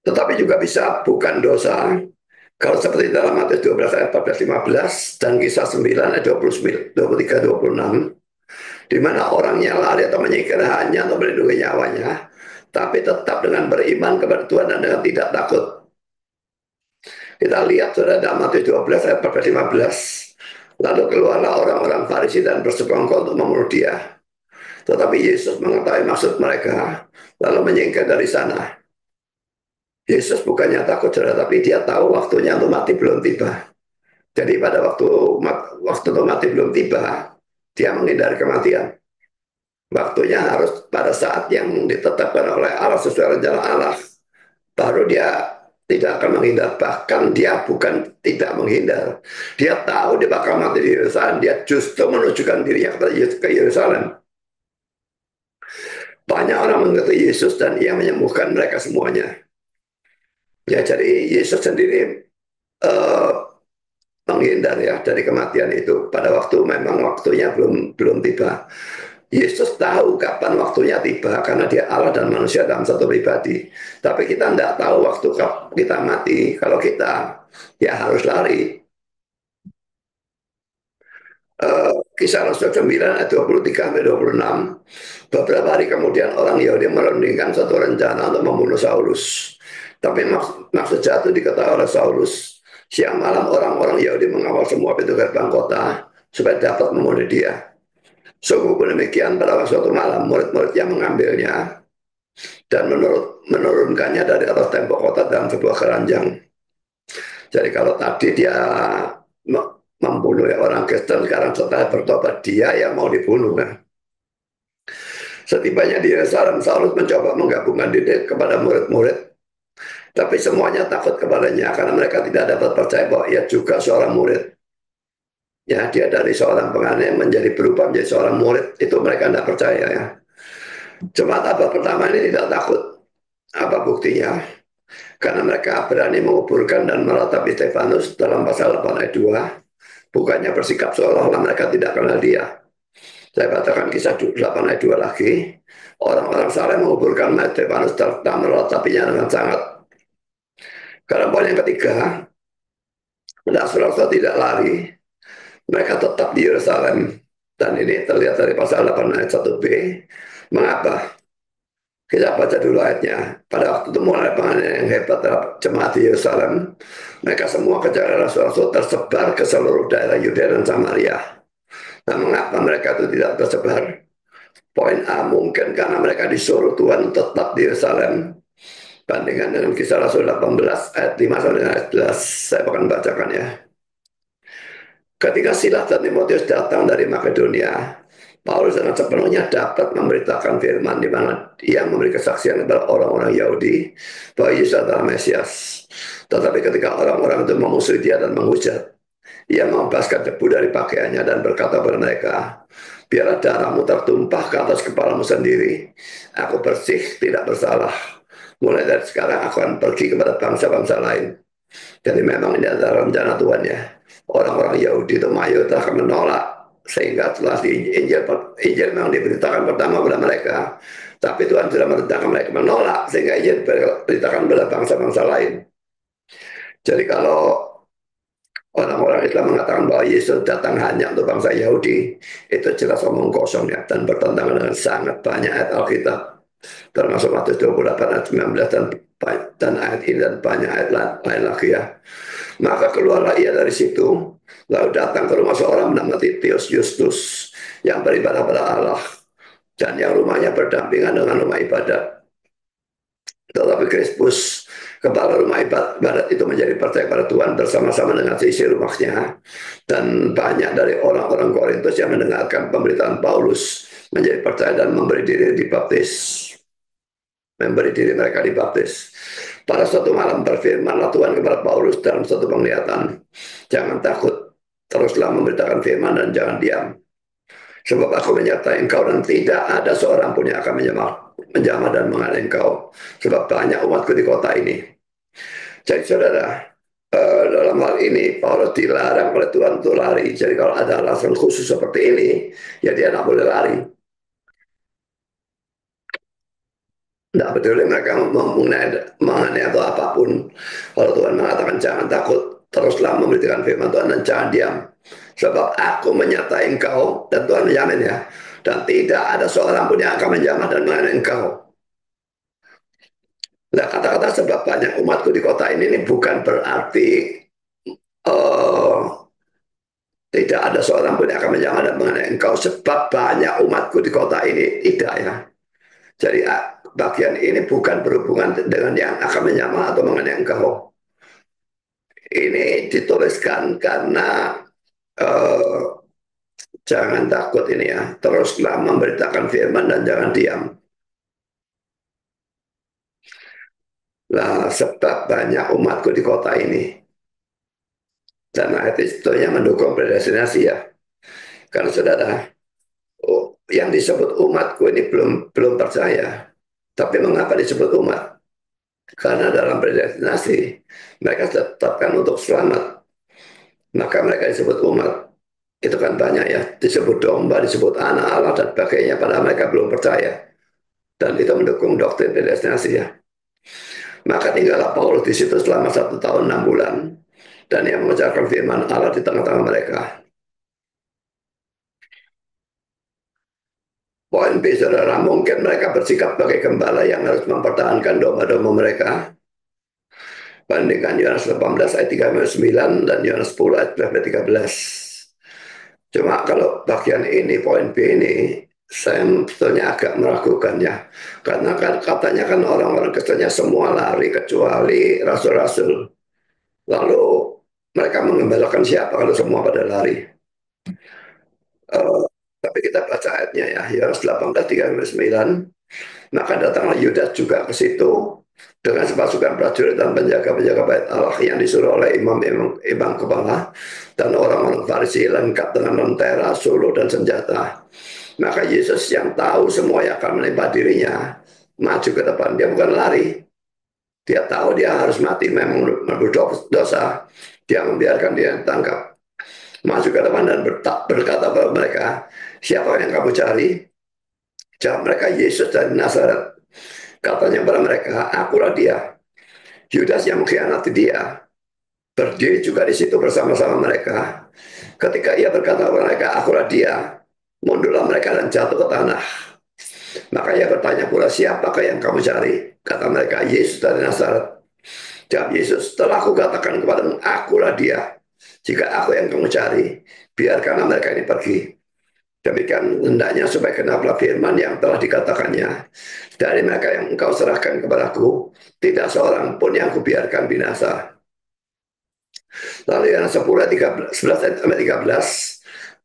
Tetapi juga bisa bukan dosa kalau seperti dalam Matius 12 ayat 14-15 dan kisah 9 ayat 23-26, di mana orangnya lari atau menyingkir hanya untuk melindungi nyawanya, tapi tetap dengan beriman kepada Tuhan dan dengan tidak takut. Kita lihat sudah dalam Matius 12 ayat 14-15, Lalu keluarlah orang-orang Farisi dan bersekongkol untuk membunuh dia. Tetapi Yesus mengetahui maksud mereka, lalu menyingkir dari sana. Yesus bukannya takut, saudara, tapi dia tahu waktunya untuk mati belum tiba. Jadi pada waktu untuk mati belum tiba, dia menghindari kematian. Waktunya harus pada saat yang ditetapkan oleh Allah sesuai rencana Allah. Baru dia tidak akan menghindar. Bahkan dia bukan tidak menghindar. Dia tahu dia bakal mati di Yerusalem. Dia justru menunjukkan dirinya ke Yerusalem. Banyak orang mengerti Yesus dan ia menyembuhkan mereka semuanya. Ya, jadi Yesus sendiri uh, menghindar ya dari kematian itu pada waktu memang waktunya belum belum tiba. Yesus tahu kapan waktunya tiba karena dia Allah dan manusia dalam satu pribadi. Tapi kita tidak tahu waktu kita mati. Kalau kita ya harus lari. Kisah Rasul 9 ayat 23 sampai 26. Beberapa hari kemudian orang Yahudi merundingkan satu rencana untuk membunuh Saulus. Tapi maksud jatuh diketahui oleh Saulus. Siang malam orang-orang Yahudi mengawal semua pintu gerbang kota supaya dapat membunuh dia. Sungguh pun demikian pada suatu malam murid-murid yang mengambilnya dan menurunkannya dari atas tembok kota dalam sebuah keranjang. Jadi kalau tadi dia membunuh orang Kristen, sekarang setelah bertobat dia yang mau dibunuh. Kan? Setibanya di Yerusalem, Saulus mencoba menggabungkan diri kepada murid-murid, tapi semuanya takut kepadanya karena mereka tidak dapat percaya bahwa ia juga seorang murid. Ya, dia dari seorang penganiaya menjadi berubah menjadi seorang murid, itu mereka tidak percaya ya. Jemaat abad pertama ini tidak takut. Apa buktinya? Karena mereka berani menguburkan dan meratapi Stefanus dalam pasal 8 ayat 2, bukannya bersikap seolah-olah mereka tidak kenal dia. Saya bacakan kisah 8 ayat 2 lagi. Orang-orang saleh menguburkan mayat Stefanus serta meratapinya dengan sangat. Karena poin yang ketiga, Rasul tidak lari, mereka tetap di Yerusalem. Dan ini terlihat dari pasal 8 ayat 1b. Mengapa? Kita baca dulu ayatnya. Pada waktu itu mulai penganiayaan yang hebat terhadap jemaat di Yerusalem. Mereka semua kejar rasul-rasul tersebar ke seluruh daerah Yudea dan Samaria. Nah, mengapa mereka itu tidak tersebar? Poin A, mungkin karena mereka disuruh Tuhan tetap di Yerusalem. Bandingkan dengan kisah Rasul 18 ayat 5 sampai ayat 11. Saya akan bacakan ya. Ketika Silas dan Timotius datang dari Makedonia, Paulus dengan sepenuhnya dapat memberitakan firman di mana dia memberi kesaksian kepada orang-orang Yahudi bahwa Yesus adalah Mesias. Tetapi ketika orang-orang itu memusuhi dia dan menghujat, ia membaskan debu dari pakaiannya dan berkata kepada mereka, biarlah darahmu tertumpah ke atas kepalamu sendiri. Aku bersih, tidak bersalah. Mulai dari sekarang aku akan pergi kepada bangsa-bangsa lain. Jadi memang ini adalah rencana Tuhan ya. Orang-orang Yahudi itu mayoritas akan menolak. Sehingga setelah di Injil memang diberitakan pertama kepada mereka. Tapi Tuhan sudah merencanakan mereka menolak. Sehingga Injil diberitakan kepada bangsa-bangsa lain. Jadi kalau orang-orang Islam mengatakan bahwa Yesus datang hanya untuk bangsa Yahudi, itu jelas omong kosong ya. Dan bertentangan dengan sangat banyak ayat Alkitab. Termasuk Matius 28 ayat 19 dan ayat ini dan banyak ayat lain lagi ya. Maka keluarlah ia dari situ, lalu datang ke rumah seorang bernama Titius Justus yang beribadah pada Allah dan yang rumahnya berdampingan dengan rumah ibadat. Tetapi Krispus, kepala rumah ibadat itu menjadi percaya pada Tuhan bersama-sama dengan seisi rumahnya. Dan banyak dari orang-orang Korintus yang mendengarkan pemberitaan Paulus menjadi percaya dan memberi diri dibaptis. Memberi diri mereka dibaptis. Pada suatu malam berfirmanlah Tuhan kepada Paulus dalam suatu penglihatan. Jangan takut, teruslah memberitakan firman dan jangan diam. Sebab aku menyertai engkau dan tidak ada seorang pun yang akan menjamah dan menganiaya engkau. Sebab banyak umatku di kota ini. Jadi saudara, dalam hal ini Paulus dilarang oleh Tuhan untuk lari. Jadi kalau ada alasan khusus seperti ini, ya dia tidak boleh lari. Tidak peduli mereka mengenai atau apapun. Kalau Tuhan mengatakan jangan takut, teruslah memberitakan firman Tuhan dan jangan diam. Sebab aku menyertai engkau, dan Tuhan menjamin ya. Dan tidak ada seorang pun yang akan menjamah dan mengenai engkau. Nah, kata-kata sebab banyak umatku di kota ini bukan berarti uh, tidak tidak ada seorang pun yang akan menjangan mengenai engkau sebab banyak umatku di kota ini. Tidak ya. Jadi bagian ini bukan berhubungan dengan yang akan menyamar atau mengenai engkau. Ini dituliskan karena eh, jangan takut ini ya, teruslah memberitakan firman dan jangan diam. Lah sebab banyak umatku di kota ini. Dan ayat itu mendukung predestinasi ya. Karena saudara, yang disebut umatku ini belum belum percaya. Tapi mengapa disebut umat? Karena dalam predestinasi mereka tetapkan untuk selamat. Maka mereka disebut umat. Itu kan banyak ya, disebut domba, disebut anak Allah dan sebagainya, padahal mereka belum percaya. Dan itu mendukung doktrin predestinasi ya. Maka tinggallah Paulus di situ selama 1 tahun 6 bulan. Dan ia mengajarkan firman Allah di tengah-tengah mereka. Poin B, saudara, mungkin mereka bersikap sebagai gembala yang harus mempertahankan domba-domba mereka. Bandingkan Yohanes 18 ayat 3-9 dan Yohanes 10 ayat 13. Cuma kalau bagian ini, poin B ini, saya sebetulnya agak meragukan ya. Karena kan katanya kan orang-orang Kristennya semua lari kecuali rasul-rasul. Lalu mereka mengembalakan siapa kalau semua pada lari? Uh, tapi kita baca ayatnya ya, Yohanes 18, 3-9. Maka datanglah Yudas juga ke situ dengan sepasukan prajurit dan penjaga-penjaga bait Allah yang disuruh oleh imam kepala dan orang-orang Farisi lengkap dengan lentera, suluh dan senjata. Maka Yesus yang tahu semua yang akan menimpa dirinya maju ke depan. Dia bukan lari. Dia tahu dia harus mati memang menurut dosa. Dia membiarkan dia ditangkap. Maju ke depan dan berkata kepada mereka, siapa yang kamu cari? Jawab mereka, Yesus dari Nazaret. Katanya kepada mereka, akulah dia. Yudas yang mengkhianati dia berdiri juga di situ bersama-sama mereka. Ketika ia berkata kepada mereka, akulah dia, mundurlah mereka dan jatuh ke tanah. Maka ia bertanya pula, siapakah yang kamu cari? Kata mereka, Yesus dari Nazaret. Jawab Yesus, telah aku katakan kepadamu, akulah dia. Jika aku yang kamu cari, biarkanlah mereka ini pergi. Demikian hendaknya supaya genaplah firman yang telah dikatakannya. Dari mereka yang engkau serahkan kepadaku, tidak seorang pun yang kubiarkan binasa. Lalu yang 11-13,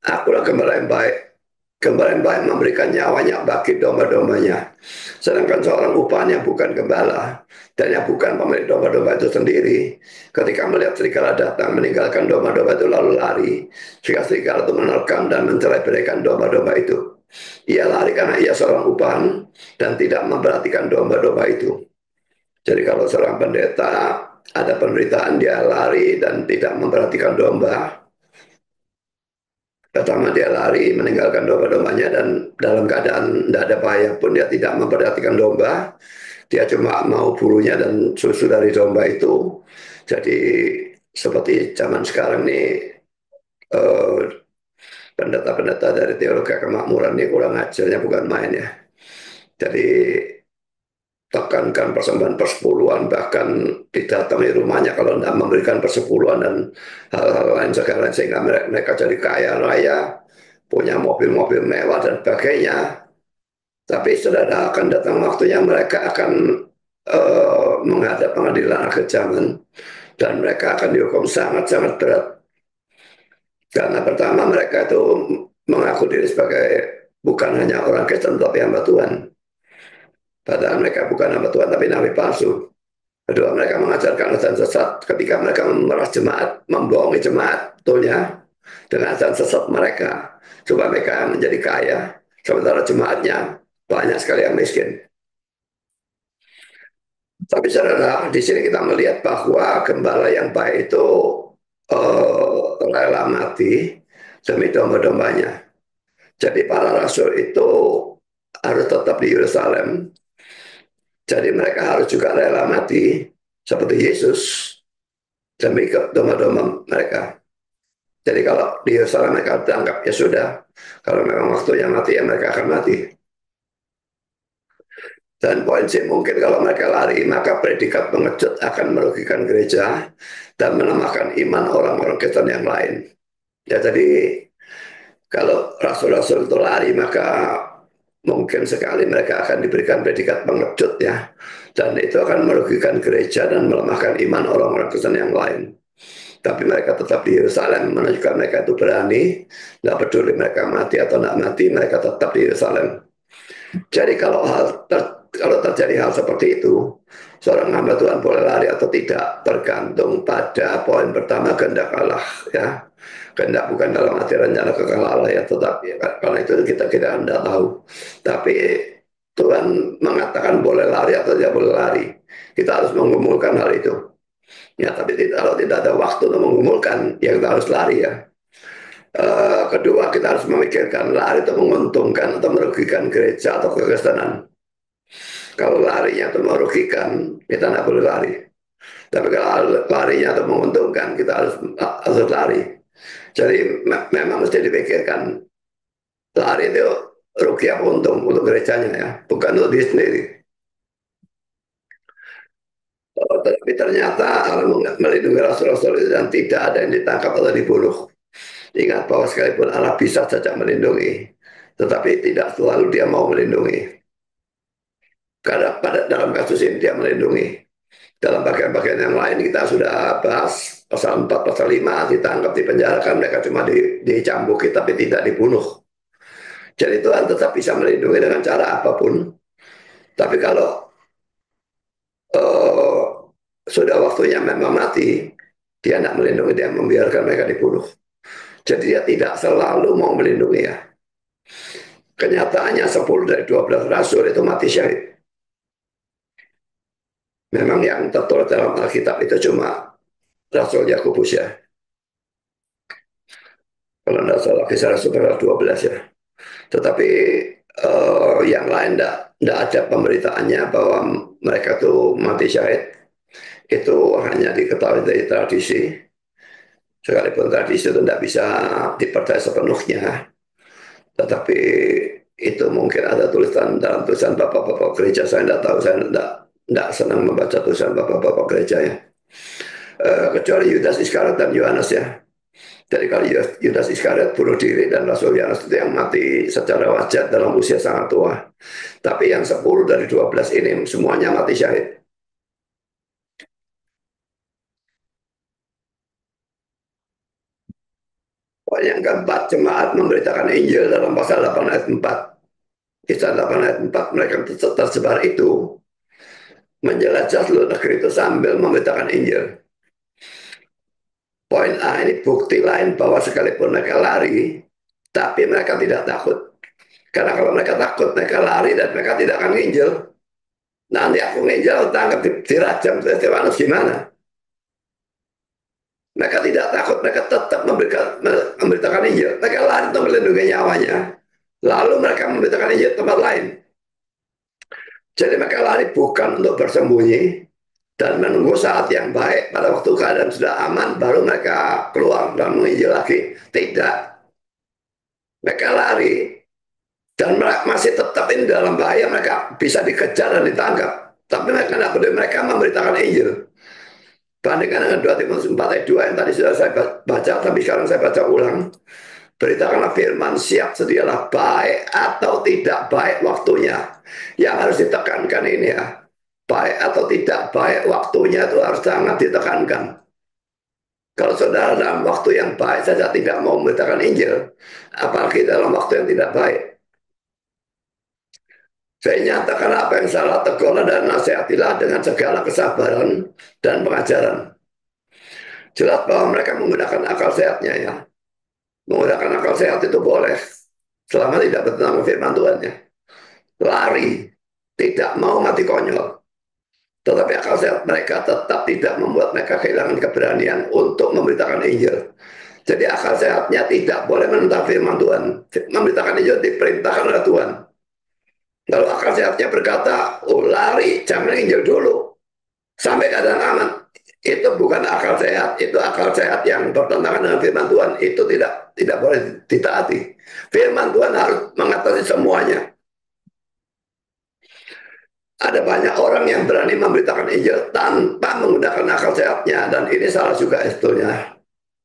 akulah gembala yang baik. Gembala yang baik memberikan nyawanya bagi domba-dombanya. Sedangkan seorang upah yang bukan gembala dan yang bukan pemilik domba-domba itu sendiri, ketika melihat serigala datang meninggalkan domba-domba itu lalu lari. Jika serigala itu menerkam dan mencerai-beraikan domba-domba itu, ia lari karena ia seorang upahan dan tidak memperhatikan domba-domba itu. Jadi kalau seorang pendeta ada penderitaan, dia lari dan tidak memperhatikan domba. Pertama dia lari meninggalkan domba-dombanya dan dalam keadaan tidak ada bahaya pun dia tidak memperhatikan domba. Dia cuma mau bulunya dan susu dari domba itu. Jadi seperti zaman sekarang nih eh, pendeta-pendeta dari teologi kemakmuran ini kurang ajarnya bukan main ya. Jadi tekankan persembahan persepuluhan, bahkan didatangi rumahnya kalau tidak memberikan persepuluhan dan hal-hal lain segala sehingga mereka jadi kaya raya, punya mobil-mobil mewah dan sebagainya. Tapi saudara akan datang waktunya mereka akan menghadap pengadilan akhir zaman dan mereka akan dihukum sangat-sangat berat. Karena pertama mereka itu mengaku diri sebagai bukan hanya orang Kristen tapi hamba Tuhan. Padahal mereka bukan hamba Tuhan tapi nabi palsu. Kedua, mereka mengajarkan azan sesat ketika mereka memeras jemaat, membohongi jemaat, betulnya dengan azan sesat mereka, supaya mereka menjadi kaya, sementara jemaatnya banyak sekali yang miskin. Tapi saudara, di sini kita melihat bahwa gembala yang baik itu rela mati demi domba-dombanya. Jadi para rasul itu harus tetap di Yerusalem. Jadi mereka harus juga rela mati seperti Yesus demi domba-domba mereka. Jadi kalau di Yerusalem mereka dianggap ya sudah, kalau memang waktunya mati ya mereka akan mati. Dan poin C, mungkin kalau mereka lari maka predikat pengecut akan merugikan gereja dan melemahkan iman orang-orang Kristen yang lain. Ya jadi kalau rasul-rasul itu lari maka mungkin sekali mereka akan diberikan predikat pengecut ya. Dan itu akan merugikan gereja dan melemahkan iman orang-orang Kristen yang lain. Tapi mereka tetap di Yerusalem, menunjukkan mereka itu berani, nggak peduli mereka mati atau nggak mati, mereka tetap di Yerusalem. Jadi kalau terjadi hal seperti itu, seorang hamba Tuhan boleh lari atau tidak, tergantung pada poin pertama, kehendak Allah ya. Kehendak bukan dalam arti rencana kekal Allah ya, tetapi karena itu kita tidak tahu. Tapi Tuhan mengatakan boleh lari atau tidak boleh lari. Kita harus menggumulkan hal itu. Ya, tapi kalau tidak ada waktu untuk menggumulkan, ya kita harus lari ya. Kedua, kita harus memikirkan lari itu menguntungkan atau merugikan gereja atau kekristenan. Kalau larinya itu merugikan, kita tidak boleh lari. Tapi kalau larinya itu menguntungkan, kita harus lari. Jadi memang mesti dipikirkan lari itu rugi apa untung untuk gerejanya ya, bukan untuk diri sendiri. Tapi ternyata Allah melindungi rasul-rasul itu dan tidak ada yang ditangkap atau dibunuh. Ingat bahwa sekalipun Allah bisa saja melindungi, tetapi tidak selalu dia mau melindungi. Karena dalam kasus ini dia melindungi. Dalam bagian-bagian yang lain kita sudah bahas pasal 4, pasal 5 ditangkap, dipenjarakan, mereka cuma dicambuki tapi tidak dibunuh. Jadi Tuhan tetap bisa melindungi dengan cara apapun. Tapi kalau uh, sudah waktunya memang mati, dia tidak melindungi, dia membiarkan mereka dibunuh. Jadi dia tidak selalu mau melindungi ya. Kenyataannya 10 dari 12 rasul itu mati syahid. Memang yang tertulis dalam Alkitab itu cuma Rasul Yakobus ya. Kalau tidak salah kisah Rasul 12 ya. Tetapi yang lain tidak ada pemberitaannya bahwa mereka tuh mati syahid. Itu hanya diketahui dari tradisi. Sekalipun tradisi itu tidak bisa dipercaya sepenuhnya. Tetapi itu mungkin ada tulisan dalam tulisan bapak-bapak gereja. Saya tidak tahu, saya tidak senang membaca tulisan bapak-bapak gereja ya. Kecuali Yudas Iskariot dan Yohanes ya. Jadi kalau Yudas Iskariot bunuh diri dan Rasul Yohanes itu yang mati secara wajar dalam usia sangat tua. Tapi yang 10 dari 12 ini semuanya mati syahid. Poin yang keempat, jemaat memberitakan Injil dalam pasal 8 ayat 4. Kisah 8 ayat 4, mereka tersebar itu menjelajah seluruh negeri itu sambil memberitakan Injil. Poin A ini bukti lain bahwa sekalipun mereka lari, tapi mereka tidak takut. Karena kalau mereka takut, mereka lari dan mereka tidak akan nginjil. Nanti aku nginjil, tangkap dirajam, Stefanus gimana? Mereka tidak takut, mereka tetap memberitakan Injil. Mereka lari untuk melindungi nyawanya. Lalu mereka memberitakan Injil tempat lain. Jadi mereka lari bukan untuk bersembunyi dan menunggu saat yang baik pada waktu keadaan sudah aman baru mereka keluar dan menginjil lagi. Tidak. Mereka lari dan masih tetap ini dalam bahaya, mereka bisa dikejar dan ditangkap. Tapi mereka tidak peduli, mereka memberitakan Injil. Bandingkan dengan 2 Timotius 4 ayat 2 yang tadi sudah saya baca, tapi sekarang saya baca ulang. Beritakanlah firman, siap sedialah, baik atau tidak baik waktunya. Yang harus ditekankan ini ya, baik atau tidak baik waktunya itu harus sangat ditekankan. Kalau saudara dalam waktu yang baik saja tidak mau memberitakan Injil, apalagi dalam waktu yang tidak baik. Saya nyatakan apa yang salah, tegurlah dan nasihatilah dengan segala kesabaran dan pengajaran. Jelas bahwa mereka menggunakan akal sehatnya ya. Menggunakan akal sehat itu boleh, selama tidak bertentangan firman Tuhan ya. Lari, tidak mau mati konyol. Tetapi akal sehat mereka tetap tidak membuat mereka kehilangan keberanian untuk memberitakan Injil. Jadi akal sehatnya tidak boleh menentang firman Tuhan. Memberitakan Injil diperintahkan oleh Tuhan. Kalau akal sehatnya berkata, oh lari, jangan Injil dulu. Sampai keadaan aman. Itu bukan akal sehat. Itu akal sehat yang bertentangan dengan firman Tuhan. Itu tidak boleh ditaati. Firman Tuhan harus mengatasi semuanya. Ada banyak orang yang berani memberitakan Injil tanpa menggunakan akal sehatnya. Dan ini salah juga sebetulnya.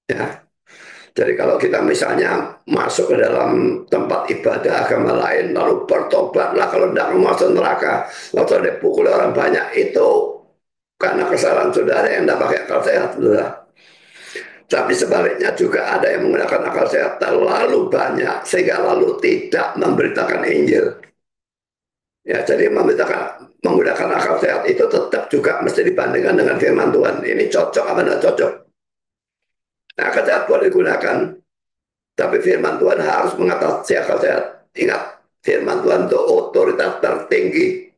Ya. Jadi kalau kita misalnya masuk ke dalam tempat ibadah agama lain, lalu bertobatlah kalau tidak mau masuk neraka, lalu dipukul orang banyak, itu karena kesalahan saudara yang tidak pakai akal sehat, saudara. Tapi sebaliknya juga ada yang menggunakan akal sehat terlalu banyak, sehingga lalu tidak memberitakan Injil. Ya, jadi menggunakan akal sehat itu tetap juga mesti dibandingkan dengan firman Tuhan. Ini cocok apa tidak cocok? Nah, akal sehat boleh digunakan, tapi firman Tuhan harus mengatasi akal sehat. Ingat, firman Tuhan itu otoritas tertinggi.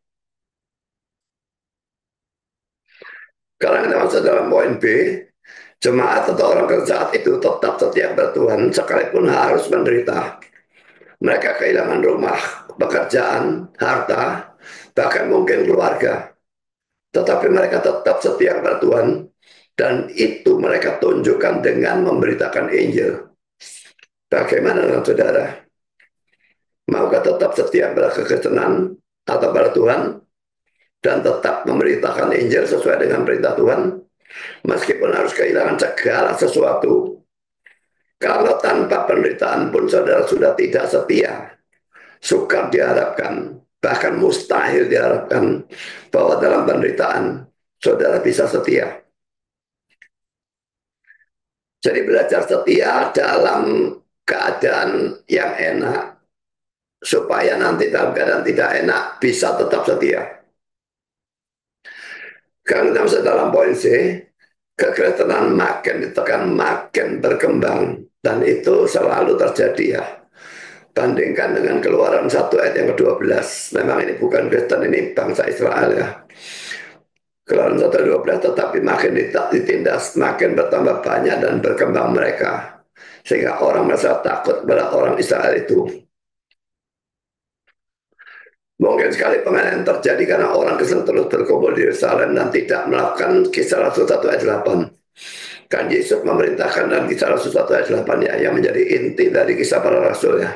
Sekarang kita masuk dalam poin B, jemaat atau orang kerja itu tetap setia pada Tuhan sekalipun harus menderita. Mereka kehilangan rumah, pekerjaan, harta, bahkan mungkin keluarga. Tetapi mereka tetap setia pada Tuhan, dan itu mereka tunjukkan dengan memberitakan Injil. Bagaimana dengan saudara? Maukah tetap setia pada kekristenan atau pada Tuhan dan tetap memberitakan Injil sesuai dengan perintah Tuhan, meskipun harus kehilangan segala sesuatu? Kalau tanpa penderitaan pun saudara sudah tidak setia, sukar diharapkan, bahkan mustahil diharapkan bahwa dalam penderitaan saudara bisa setia. Jadi belajar setia dalam keadaan yang enak, supaya nanti dalam keadaan tidak enak bisa tetap setia. Karena dalam poin C, kekristenan makin ditekan, makin berkembang, dan itu selalu terjadi ya. Bandingkan dengan Keluaran 1 ayat yang ke-12. Memang ini bukan Kristen, ini bangsa Israel ya. Keluaran 1 ayat 12, tetapi makin ditindas, makin bertambah banyak dan berkembang mereka. Sehingga orang merasa takut kepada orang Israel itu. Mungkin sekali penganiayaan terjadi karena orang Kristen terus berkumpul di Yerusalem dan tidak melakukan Kisah Rasul 1 ayat 8. Kan Yesus memerintahkan dalam Kisah Rasul 1 ayat 8 ya, yang menjadi inti dari kisah para rasul ya.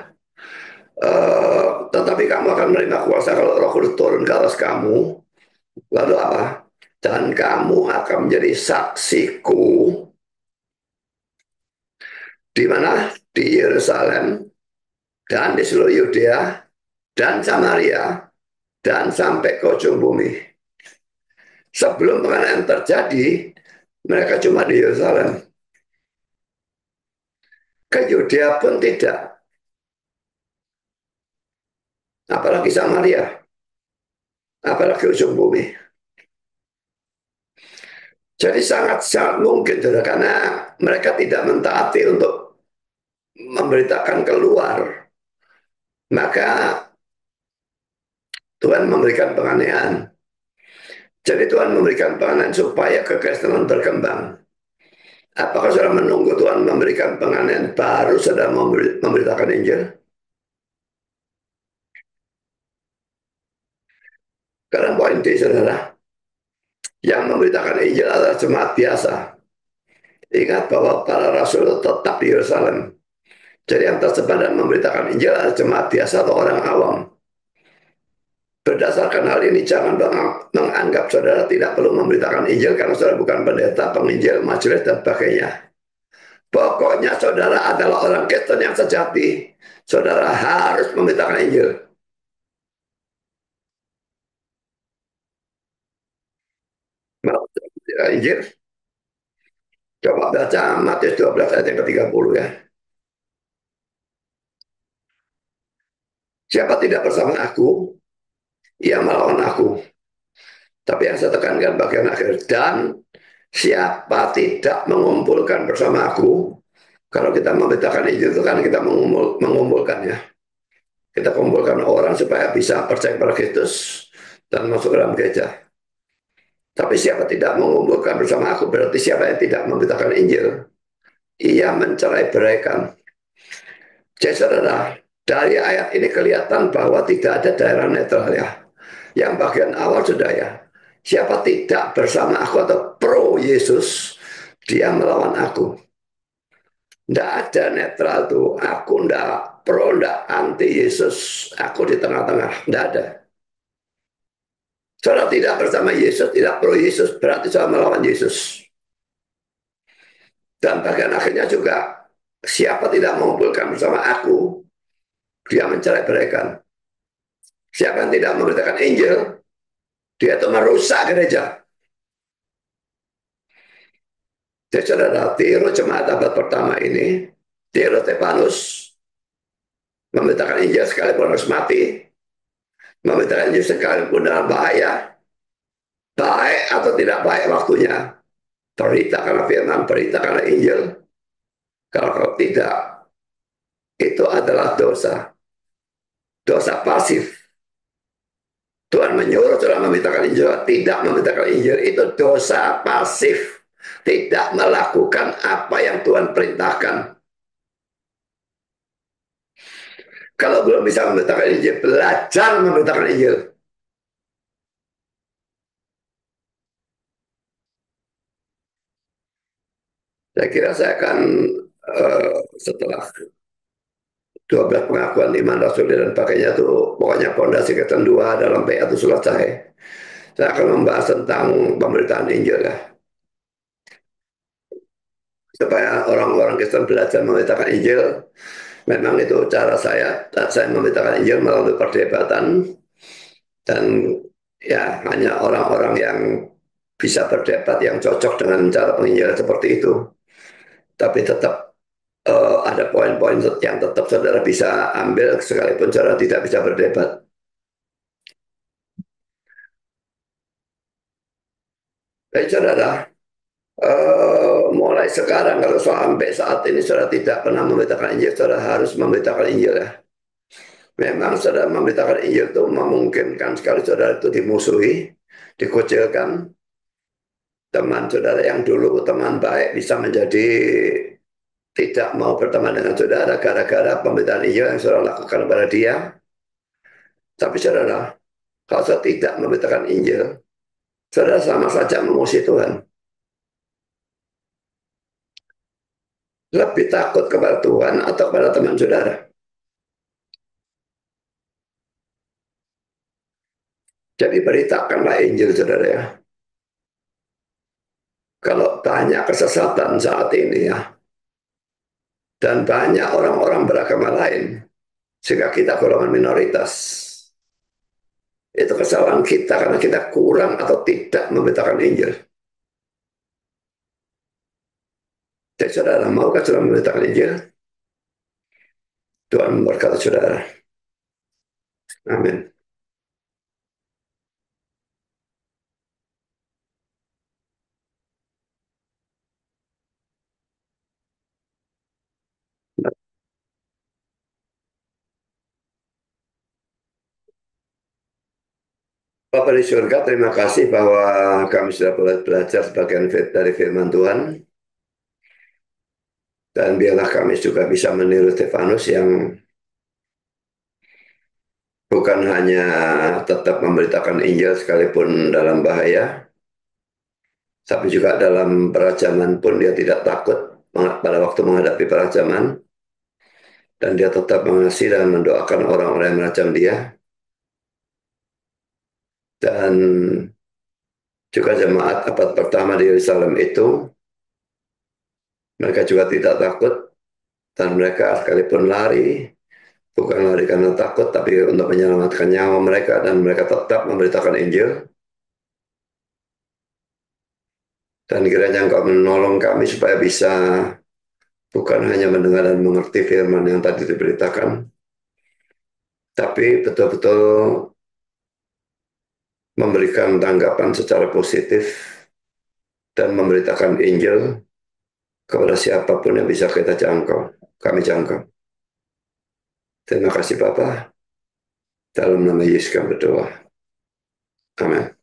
Tetapi kamu akan menerima kuasa kalau Roh Kudus turun ke atas kamu. Lalu apa? Dan kamu akan menjadi saksiku di mana? Di Yerusalem dan di seluruh Yudea dan Samaria dan sampai ke ujung bumi. Sebelum penganiayaan terjadi, mereka cuma di Yerusalem. Ke Yudea pun tidak. Apalagi Samaria. Apalagi ujung bumi. Jadi sangat-sangat mungkin, saudara, karena mereka tidak mentaati untuk memberitakan keluar. Maka Tuhan memberikan penganiayaan. Jadi Tuhan memberikan penganiayaan supaya kekristenan berkembang. Apakah saudara menunggu Tuhan memberikan penganiayaan baru saudara memberitakan Injil? Karena poin D, saudara, yang memberitakan Injil adalah jemaat biasa. Ingat bahwa para rasul tetap di Yerusalem. Jadi yang tersebar dan memberitakan Injil adalah jemaat biasa atau orang awam. Berdasarkan hal ini, jangan menganggap saudara tidak perlu memberitakan Injil karena saudara bukan pendeta, penginjil, majelis, dan sebagainya. Pokoknya saudara adalah orang Kristen yang sejati. Saudara harus memberitakan Injil. Mau memberitakan Injil? Coba baca Matius 12 ayat yang ke-30 ya. Siapa tidak bersama aku, ia melawan aku. Tapi yang saya tekankan bagian akhir, dan siapa tidak mengumpulkan bersama aku. Kalau kita memberitakan Injil itu kan kita mengumpulkan ya. Kita kumpulkan orang supaya bisa percaya kepada Kristus dan masuk ke dalam gereja. Tapi siapa tidak mengumpulkan bersama aku, berarti siapa yang tidak memberitakan Injil, ia mencerai beraikan. Jadi saudara, dari ayat ini kelihatan bahwa tidak ada daerah netral ya. Yang bagian awal sudah ya. Siapa tidak bersama aku atau pro Yesus, dia melawan aku. Tidak ada netral tuh. Aku tidak pro, tidak anti Yesus. Aku di tengah-tengah. Tidak ada. Saudara tidak bersama Yesus, tidak pro Yesus, berarti saudara melawan Yesus. Dan bagian akhirnya juga, Siapa tidak mengumpulkan bersama aku, dia mencerai beraikan. Siapa yang tidak memberitakan Injil, dia itu merusak gereja. Jadi saudara, Tiro jemaat abad pertama ini, Tiro Tepanus, memberitakan Injil sekalipun harus mati, memberitakan Injil sekalipun dalam bahaya, baik atau tidak baik waktunya, berita karena firman, berita karena Injil. Kalau tidak, itu adalah dosa, dosa pasif. Tuhan menyuruh saudara memberitakan Injil, tidak memberitakan Injil, itu dosa pasif. Tidak melakukan apa yang Tuhan perintahkan. Kalau belum bisa memberitakan Injil, belajar memberitakan Injil. Saya kira saya akan setelah 12 pengakuan iman Rasul dan pakainya tuh pokoknya pondasi Kristen 2 dalam PA itu selesai. Saya akan membahas tentang pemberitaan Injil ya. Supaya orang-orang Kristen belajar memberitakan Injil. Memang itu cara saya memberitakan Injil melalui perdebatan dan ya hanya orang-orang yang bisa berdebat yang cocok dengan cara penginjilan seperti itu. Tapi tetap ada poin-poin yang tetap saudara bisa ambil sekalipun saudara tidak bisa berdebat. Baik saudara, mulai sekarang kalau sampai saat ini saudara tidak pernah memberitakan Injil, saudara harus memberitakan Injil ya. Memang saudara memberitakan Injil itu memungkinkan sekali saudara itu dimusuhi, dikucilkan. Teman saudara yang dulu teman baik bisa menjadi tidak mau berteman dengan saudara gara-gara pemberitaan Injil yang saudara lakukan kepada dia. Tapi saudara, kalau saudara tidak memberitakan Injil, saudara sama saja memusuhi Tuhan. Lebih takut kepada Tuhan atau kepada teman saudara. Jadi beritakanlah Injil saudara ya. Kalau banyak kesesatan saat ini ya, dan banyak orang-orang beragama lain, sehingga kita golongan minoritas. Itu kesalahan kita karena kita kurang atau tidak memberitakan Injil. Jadi saudara, maukah saudara memberitakan Injil? Tuhan memberkati saudara. Amin. Bapak di surga, terima kasih bahwa kami sudah boleh belajar sebagian dari firman Tuhan. Dan biarlah kami juga bisa meniru Stefanus yang bukan hanya tetap memberitakan Injil sekalipun dalam bahaya, tapi juga dalam perajaman pun dia tidak takut pada waktu menghadapi perajaman. Dan dia tetap mengasihi dan mendoakan orang-orang yang merajam dia. Dan juga jemaat abad pertama di Yerusalem itu, mereka juga tidak takut. Dan mereka sekalipun lari, bukan lari karena takut, tapi untuk menyelamatkan nyawa mereka. Dan mereka tetap memberitakan Injil. Dan kiranya Engkau menolong kami supaya bisa bukan hanya mendengar dan mengerti firman yang tadi diberitakan, tapi betul-betul memberikan tanggapan secara positif dan memberitakan Injil kepada siapapun yang bisa kita jangkau, kami jangkau. Terima kasih Bapak. Dalam nama Yesus kami berdoa. Amin.